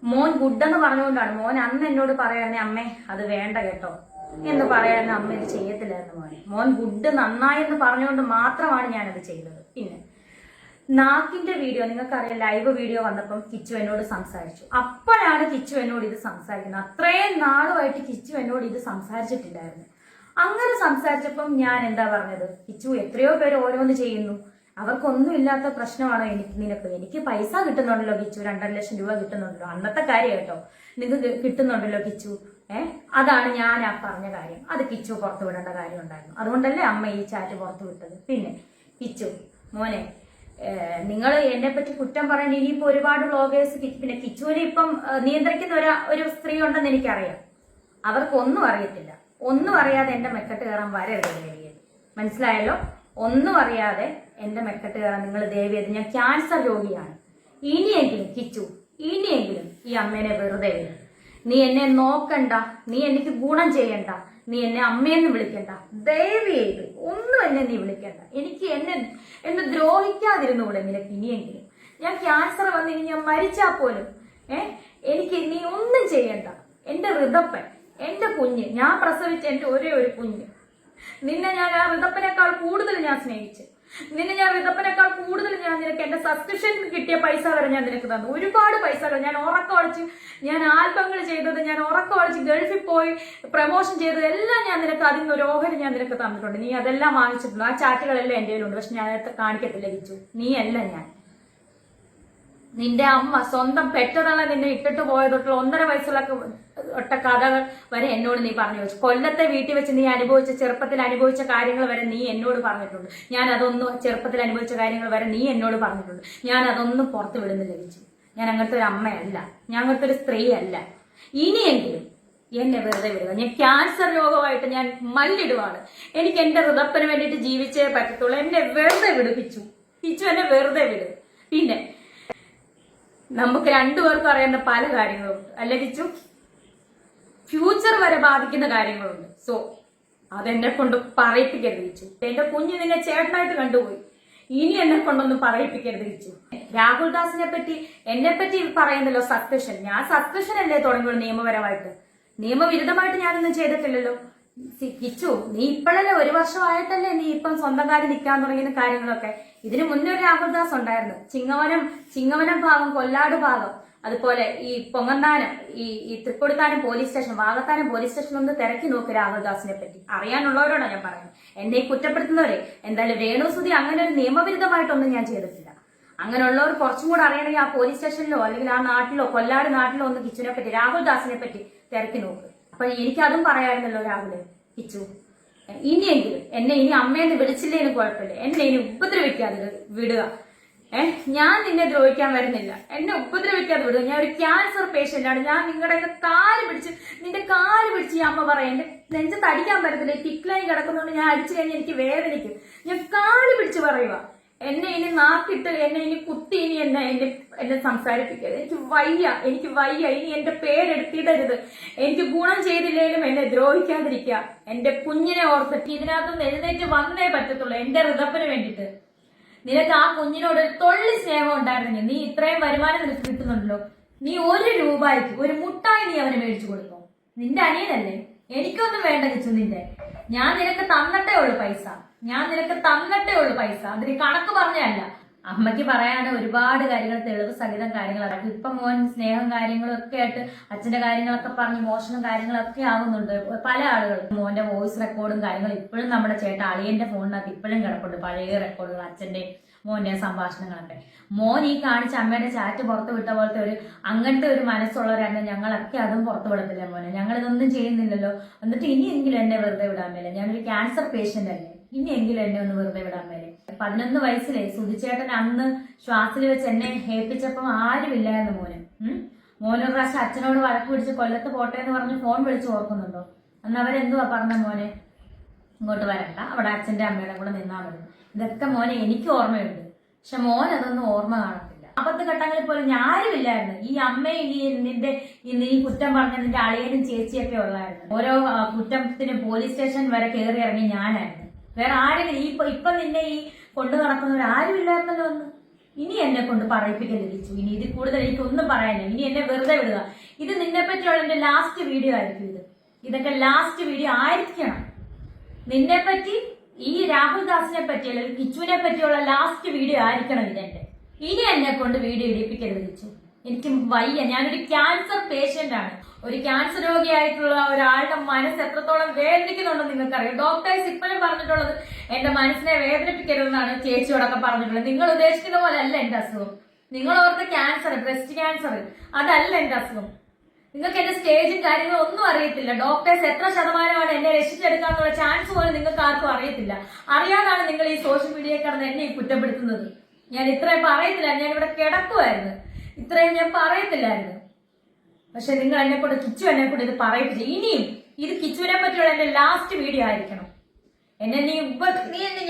മോൻ ഗുഡെന്ന് പറഞ്ഞുകൊണ്ടാണ്. മോൻ അന്ന് എന്നോട് പറയാനേ അമ്മേ അത് വേണ്ട കേട്ടോ എന്ന് പറയാൻ അമ്മ ഇത് ചെയ്യത്തില്ലായിരുന്നു മോനെ. മോൻ ഗുഡ് നന്നായെന്ന് പറഞ്ഞുകൊണ്ട് മാത്രമാണ് ഞാനത് ചെയ്തത്. പിന്നെ നാക്കിന്റെ വീഡിയോ നിങ്ങൾക്കറിയാം, ലൈവ് വീഡിയോ വന്നപ്പം കിച്ചു എന്നോട് സംസാരിച്ചു. അപ്പോഴാണ് കിച്ചു എന്നോട് ഇത് സംസാരിക്കുന്നത്. അത്രയും നാളുമായിട്ട് കിച്ചു എന്നോട് ഇത് സംസാരിച്ചിട്ടില്ലായിരുന്നു. അങ്ങനെ സംസാരിച്ചപ്പം ഞാൻ എന്താ പറഞ്ഞത്, കിച്ചു എത്രയോ പേര് ഓരോന്ന് ചെയ്യുന്നു, അവർക്കൊന്നും ഇല്ലാത്ത പ്രശ്നമാണോ നിനക്ക്? എനിക്ക് പൈസ കിട്ടുന്നുണ്ടല്ലോ കിച്ചു, 2.5 ലക്ഷം രൂപ കിട്ടുന്നുണ്ടല്ലോ, അന്നത്തെ കാര്യം കേട്ടോ. നിങ്ങൾക്ക് കിട്ടുന്നുണ്ടല്ലോ കിച്ചു. അതാണ് ഞാൻ ആ പറഞ്ഞ കാര്യം. അത് കിച്ചു പുറത്തു വിടേണ്ട കാര്യം ഉണ്ടായിരുന്നു. അതുകൊണ്ടല്ലേ അമ്മ ഈ ചാറ്റ് പുറത്തു വിട്ടത്. പിന്നെ കിച്ചു മോനെ, നിങ്ങൾ എന്നെ പറ്റി കുറ്റം പറയണ ഇനിയിപ്പോ ഒരുപാട് വ്ളോഗേഴ്സ്, പിന്നെ കിച്ചുവിനെ ഇപ്പം നിയന്ത്രിക്കുന്ന ഒരു സ്ത്രീ ഉണ്ടെന്ന് എനിക്കറിയാം. അവർക്കൊന്നും അറിയത്തില്ല. ഒന്നും അറിയാതെ എന്റെ മെക്കെട്ട് കയറാൻ വരരുത് ദേവിയത്. മനസ്സിലായല്ലോ? ഒന്നും അറിയാതെ എന്റെ മെക്കെട്ട് കയറാൻ നിങ്ങൾ ദേവിയത്. ഞാൻ ക്യാൻസർ രോഗിയാണ്. ഇനിയെങ്കിലും കിച്ചു, ഇനിയെങ്കിലും ഈ അമ്മേനെ വെറുതെ വിടും. നീ എന്നെ നോക്കണ്ട, നീ എനിക്ക് ഗുണം ചെയ്യണ്ട, നീ എന്നെ അമ്മയെന്ന് വിളിക്കണ്ട. ദയവ് ചെയ്ത് ഒന്നും എന്നെ നീ വിളിക്കണ്ട. എനിക്ക് എന്നെ ദ്രോഹിക്കാതിരുന്നുകൂടെ നിനക്ക് ഇനിയെങ്കിലും? ഞാൻ ക്യാൻസർ വന്നിനി ഞാൻ മരിച്ചാ പോലും എനിക്ക് നീ ഒന്നും ചെയ്യണ്ട. എന്റെ ഋതപ്പൻ, എന്റെ കുഞ്ഞ്, ഞാൻ പ്രസവിച്ച എന്റെ ഒരേ ഒരു കുഞ്ഞ്, നിന്നെ ഞാൻ ആ ഋതപ്പനേക്കാൾ കൂടുതൽ ഞാൻ സ്നേഹിച്ചു. നിന്നെ ഞാൻ ഋതപ്പനേക്കാൾ കൂടുതൽ ഞാൻ നിനക്ക് എന്റെ സബ്സ്ക്രിപ്ഷൻ കിട്ടിയ പൈസ വരെ ഞാൻ നിനക്ക് തന്നു. ഒരുപാട് പൈസകൾ ഞാൻ ഉറക്കമടിച്ച്, ഞാൻ ആൽബങ്ങൾ ചെയ്തത്, ഞാൻ ഉറക്കമടിച്ച് ഗൾഫിൽ പോയി പ്രമോഷൻ ചെയ്തത് എല്ലാം ഞാൻ നിനക്ക് അതിൽ നിന്ന് ഒരു ഓഹരി ഞാൻ നിനക്ക് തന്നിട്ടുണ്ട്. നീ അതെല്ലാം വാങ്ങിച്ചിട്ടുണ്ട്. ആ ചാറ്റുകളെല്ലാം എൻ്റെ കയ്യിലുണ്ട്. പക്ഷെ ഞാൻ അതൊക്കെ കാണിക്കത്തില്ല കിച്ചു. നീ അല്ല ഞാൻ. നിന്റെ അമ്മ സ്വന്തം പെറ്റതള്ള നിന്നെ ഇട്ടിട്ട് പോയതൊട്ടുള്ള 1.5 വയസ്സുള്ള കഥകൾ വരെ എന്നോട് നീ പറഞ്ഞു വെച്ചു. കൊല്ലത്തെ വീട്ടിൽ വെച്ച് നീ ചെറുപ്പത്തിൽ അനുഭവിച്ച കാര്യങ്ങൾ വരെ നീ എന്നോട് പറഞ്ഞിട്ടുണ്ട്. ഞാൻ അതൊന്നും, ചെറുപ്പത്തിൽ അനുഭവിച്ച കാര്യങ്ങൾ വരെ നീ എന്നോട് പറഞ്ഞിട്ടുണ്ട്. ഞാൻ അതൊന്നും പുറത്ത് വിടുന്നില്ല കിച്ചു. ഞാൻ അങ്ങനത്തെ ഒരു അമ്മയല്ല, ഞാൻ അങ്ങനത്തെ ഒരു സ്ത്രീയല്ല. ഇനിയെങ്കിലും എന്നെ വെറുതെ വിടുക. ഞാൻ ക്യാൻസർ രോഗമായിട്ട് ഞാൻ മല്ലിടുവാണ്. എനിക്ക് എന്റെ ഹൃദയത്തിന് വേണ്ടിയിട്ട് ജീവിച്ചേ പറ്റത്തുള്ളൂ. എന്നെ വെറുതെ വിടുപ്പിച്ചു കിച്ചു, എന്നെ വെറുതെ വിട്. പിന്നെ നമുക്ക് രണ്ടുപേർക്കും അറിയുന്ന പല കാര്യങ്ങളുണ്ട് അല്ലെ കിച്ചു? ഫ്യൂച്ചർ വരെ ബാധിക്കുന്ന കാര്യങ്ങളുണ്ട്. സോ അതെന്നെ കൊണ്ട് പറയിപ്പിക്കരുത് കിച്ചു. എന്റെ കുഞ്ഞ് നിന്നെ ചേട്ടനായിട്ട് കണ്ടുപോയി. ഇനി എന്നെ കൊണ്ടൊന്നും പറയിപ്പിക്കരുത് കിച്ചു. രാഹുൽ ദാസിനെ പറ്റി, എന്നെ പറ്റി പറയുന്നല്ലോ സസ്പെൻഷൻ. ഞാൻ സസ്പെൻഷൻ അല്ലേ തുടങ്ങുള്ളൂ നിയമപരമായിട്ട്. നിയമവിരുദ്ധമായിട്ട് ഞാനൊന്നും ചെയ്തിട്ടില്ലല്ലോ കിച്ചു. നീ ഇപ്പോഴല്ലേ, 1 വർഷമായിട്ടല്ലേ നീ ഇപ്പം സ്വന്തം കാര്യം നിൽക്കാൻ തുടങ്ങിയ കാര്യങ്ങളൊക്കെ. ഇതിനു മുന്നേ ഒരു രാഹുൽ ദാസ് ഉണ്ടായിരുന്നു. ചിങ്ങവനം ഭാഗം, കൊല്ലാട് ഭാഗം, അതുപോലെ ഈ പൊങ്ങന്താനം, ഈ Thrikkodithanam police station, Vakathanam police station ഒന്ന് തിരക്കി നോക്ക് രാഹുൽ ദാസിനെ പറ്റി. അറിയാനുള്ളവരോടാണ് ഞാൻ പറയുന്നത്. എന്നെ കുറ്റപ്പെടുത്തുന്നവരെ. എന്തായാലും രേണുസുതി അങ്ങനെ ഒരു നിയമവിരുദ്ധമായിട്ടൊന്നും ഞാൻ ചെയ്തിട്ടില്ല. അങ്ങനെയുള്ളവർ കുറച്ചും കൂടെ അറിയണമെങ്കിൽ ആ പോലീസ് സ്റ്റേഷനിലോ അല്ലെങ്കിൽ ആ നാട്ടിലോ, കൊല്ലാട് നാട്ടിലോ ഒന്ന് കിച്ചുവിനെ പറ്റി, രാഹുൽ ദാസിനെ പറ്റി തിരക്കി നോക്ക്. അപ്പൊ എനിക്കതും പറയാമായിരുന്നല്ലോ രാഹുല്. കിച്ചു ഇനിയെങ്കിലും എന്നെ ഇനി അമ്മയെന്ന് വിളിച്ചില്ലേലും കുഴപ്പമില്ല. എന്നെ ഇനി ഉപദ്രവിക്കാതെ വിടുക. ഞാൻ നിന്നെ ദ്രോഹിക്കാൻ വരുന്നില്ല. എന്നെ ഉപദ്രവിക്കാതെ വിടുക. ഞാൻ ഒരു ക്യാൻസർ പേഷ്യന്റ് ആണ്. ഞാൻ നിന്റെ കാല് പിടിച്ച് ഈ അമ്മ പറയാം. എന്റെ നെഞ്ചത്ത് അടിക്കാൻ പറ്റത്തില്ല. ടിക്ലൈൻ കിടക്കുന്നതുകൊണ്ട് ഞാൻ അടിച്ചു കഴിഞ്ഞാൽ എനിക്ക് വേദനിക്കും. ഞാൻ കാല് പിടിച്ച് പറയുക. എന്നെ ഇനി നാക്കിട്ട്, എന്നെ ഇനി കുത്തി, ഇനി എന്നെ സംസാരിപ്പിക്കരുത്. എനിക്ക് വയ്യ. ഇനി എന്റെ പേരെടുത്തിടരുത്. എനിക്ക് ഗുണം ചെയ്തില്ലേലും എന്നെ ദ്രോഹിക്കാതിരിക്കുക. എന്റെ കുഞ്ഞിനെ ഓർത്തിട്ട് ഇതിനകത്തുനിന്ന് എഴുന്നേറ്റ് വന്നേ പറ്റത്തുള്ളൂ. എന്റെ ഋതപ്പന് വേണ്ടിയിട്ട്. നിനക്ക് ആ കുഞ്ഞിനോട് ഒരു തൊള്ളി സ്നേഹം ഉണ്ടായിരുന്നെങ്കിൽ, നീ ഇത്രയും വരുമാനം നിനക്ക് കിട്ടുന്നുണ്ടല്ലോ, നീ 1 രൂപയ്ക്ക് ഒരു മുട്ടായി നീ അവന് മേടിച്ചു കൊടുക്കോ? നിന്റെ അനിയനല്ലേ? എനിക്കൊന്നും വേണ്ട കിച്ചു നിന്റെ. ഞാൻ നിനക്ക് തന്നിട്ടേ ഉള്ളു പൈസ. അതിന് കണക്ക് പറഞ്ഞല്ല. അമ്മയ്ക്ക് പറയാനാണ് ഒരുപാട് കാര്യങ്ങൾ, തെളിവ് സഹിതം കാര്യങ്ങൾ. ഇപ്പൊ മോൻ സ്നേഹം കാര്യങ്ങളും ഒക്കെ ആയിട്ട് അച്ഛന്റെ കാര്യങ്ങളൊക്കെ പറഞ്ഞ് മോഷണം കാര്യങ്ങളൊക്കെ ആവുന്നുണ്ട് പല ആളുകളും. മോന്റെ വോയിസ് റെക്കോർഡും കാര്യങ്ങളും ഇപ്പോഴും നമ്മുടെ ചേട്ടൻ അളിയന്റെ ഫോണിനകത്ത് ഇപ്പോഴും കിടപ്പുണ്ട്. പഴയ റെക്കോർഡുകൾ, അച്ഛന്റെ മോന്റെ സംഭാഷണങ്ങളൊക്കെ. മോൻ ഈ കാണിച്ച അമ്മയുടെ ചാറ്റ് പുറത്തു വിട്ട പോലത്തെ അങ്ങനത്തെ ഒരു മനസ്സുള്ളവരാണ് ഞങ്ങളൊക്കെ. അതും പുറത്തു വിടത്തില്ല മോനെ. ഞങ്ങൾ ഇതൊന്നും ചെയ്യുന്നില്ലല്ലോ. എന്നിട്ട് ഇനിയെങ്കിലും എന്നെ വെറുതെ വിടാൻ മേലെ. ഞാനൊരു ക്യാൻസർ പേഷ്യന്റ് അല്ലേ. ഇനിയെങ്കിലും എന്നെ ഒന്ന് വെറുതെ വിടാൻ മേലെ. 11 വയസ്സിലെ സുധിച്ചേട്ടൻ അന്ന് ശ്വാസിൽ വെച്ച് എന്നെ ഏൽപ്പിച്ചപ്പം ആരുമില്ലായിരുന്നു മോന്. മോനൊരു പ്രാവശ്യം അച്ഛനോട് വഴക്ക് പിടിച്ച് കൊല്ലത്ത് പോട്ടെ എന്ന് പറഞ്ഞ് ഫോൺ വിളിച്ച് ഓർക്കുന്നുണ്ടോ? അന്ന് അവരെന്തുവാ പറഞ്ഞ? മോനെ ഇങ്ങോട്ട് വരണ്ട, അവിടെ അച്ഛന്റെ അമ്മയുടെ കൂടെ നിന്നാൽ മതി. ഇതൊക്കെ മോനെ എനിക്ക് ഓർമ്മയുണ്ട്. പക്ഷെ മോൻ അതൊന്നും ഓർമ്മ കാണത്തില്ല. 40 ഘട്ടങ്ങളിൽ പോലും ഞാരുമില്ലായിരുന്നു. ഈ അമ്മയും നീ കുറ്റം പറഞ്ഞ നിന്റെ അളിയനും ചേച്ചിയൊക്കെ ഉള്ളായിരുന്നു. ഓരോ കുറ്റത്തിനും പോലീസ് സ്റ്റേഷൻ വരെ കയറി ഇറങ്ങി ഞാനായിരുന്നു. വേറെ ആരെങ്കിലും ഇപ്പൊ നിന്നെ ഈ കൊണ്ടു നടക്കുന്നവരാരും ഇല്ലായിരുന്നല്ലോ ഒന്ന്. ഇനി എന്നെ കൊണ്ട് പറയിപ്പിക്കല് കിച്ചു. ഇനി ഇതിൽ കൂടുതൽ എനിക്കൊന്നും പറയാനില്ല. ഇനി എന്നെ വെറുതെ വിടുക. ഇത് നിന്നെ പറ്റിയുള്ള എന്റെ ലാസ്റ്റ് വീഡിയോ ആയിരിക്കും. ഇതൊക്കെ ലാസ്റ്റ് വീഡിയോ ആയിരിക്കണം. നിന്നെ പറ്റി, ഈ രാഹുൽ ദാസിനെ പറ്റി അല്ലെങ്കിൽ കിച്ചുവിനെ പറ്റിയുള്ള ലാസ്റ്റ് വീഡിയോ ആയിരിക്കണം ഇതെന്റെ. ഇനി എന്നെ കൊണ്ട് വീഡിയോ ഇടിപ്പിക്കരുത് കിച്ചു. എനിക്ക് വയ്യ. ഞാനൊരു ക്യാൻസർ പേഷ്യന്റ് ആണ്. ഒരു ക്യാൻസർ രോഗിയായിട്ടുള്ള ഒരാളുടെ മനസ്സ് എത്രത്തോളം വേദനിക്കുന്നുണ്ടെന്ന് നിങ്ങൾക്കറിയാം. ഡോക്ടേഴ്സ് ഇപ്പോഴും പറഞ്ഞിട്ടുള്ളത് എന്റെ മനസ്സിനെ വേദനിപ്പിക്കരുതെന്നാണ് ചേച്ചിയോടൊക്കെ പറഞ്ഞിട്ടുള്ളത്. നിങ്ങൾ ഉദ്ദേശിക്കുന്ന പോലെ അല്ല എന്റെ അസുഖം. നിങ്ങൾ ഓർത്ത ക്യാൻസർ, ബ്രസ്റ്റ് ക്യാൻസർ, അതല്ല എന്റെ അസുഖം. നിങ്ങൾക്ക് എന്റെ സ്റ്റേജും കാര്യങ്ങളും ഒന്നും അറിയത്തില്ല. ഡോക്ടേഴ്സ് എത്ര ശതമാനമാണ് എന്നെ രക്ഷിച്ചെടുക്കാന്നുള്ള ചാൻസ് പോലും നിങ്ങൾക്ക് ആർക്കും അറിയത്തില്ല. അറിയാതാണ് നിങ്ങൾ ഈ സോഷ്യൽ മീഡിയയിൽ കിടന്ന് എന്നെ ഈ കുറ്റപ്പെടുത്തുന്നത്. ഞാൻ ഇത്രയും പറയത്തില്ല, ഞാൻ ഇവിടെ കിടക്കുമായിരുന്നു, ഇത്രയും ഞാൻ പറയത്തില്ലായിരുന്നു. പക്ഷെ നിങ്ങൾ എന്നെ കൊണ്ട്, കിച്ചു എന്നെ കൊണ്ട് ഇത് പറയിപ്പിച്ചു. ഇനിയും ഇത് കിച്ചുവിനെ പറ്റിയുള്ള എന്റെ ലാസ്റ്റ് വീഡിയോ ആയിരിക്കണം. എന്നെ നീ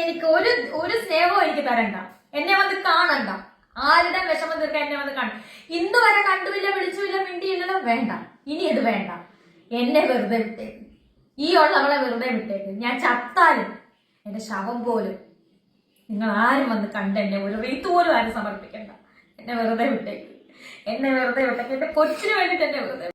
എനിക്ക് ഒരു സ്നേഹവും എനിക്ക് തരണ്ട, എന്നെ വന്ന് കാണണ്ട, ആരുടെ വിഷമം തീർക്കാൻ എന്നെ വന്ന് കാണും. ഇന്ന് വരെ കണ്ടുമില്ല, വിളിച്ചുമില്ല, മിണ്ടിയില്ലല്ലോ, വേണ്ട, ഇനി ഇത് വേണ്ട. എന്നെ വെറുതെ വിട്ടേക്ക്, ഈ ഉള്ളവളെ വെറുതെ വിട്ടേക്ക്. ഞാൻ ചത്താലും എന്റെ ശവം പോലും നിങ്ങൾ ആരും വന്ന് കണ്ട് എന്നെ ഒരു റീത്ത് പോലും ആരും സമർപ്പിക്കണ്ട. എന്നെ വെറുതെ വിട്ടേക്ക്, എന്നെ വെറുതെ വിട്ടേക്ക്. എന്റെ കൊച്ചിന് വേണ്ടിട്ട് എന്നെ വെറുതെ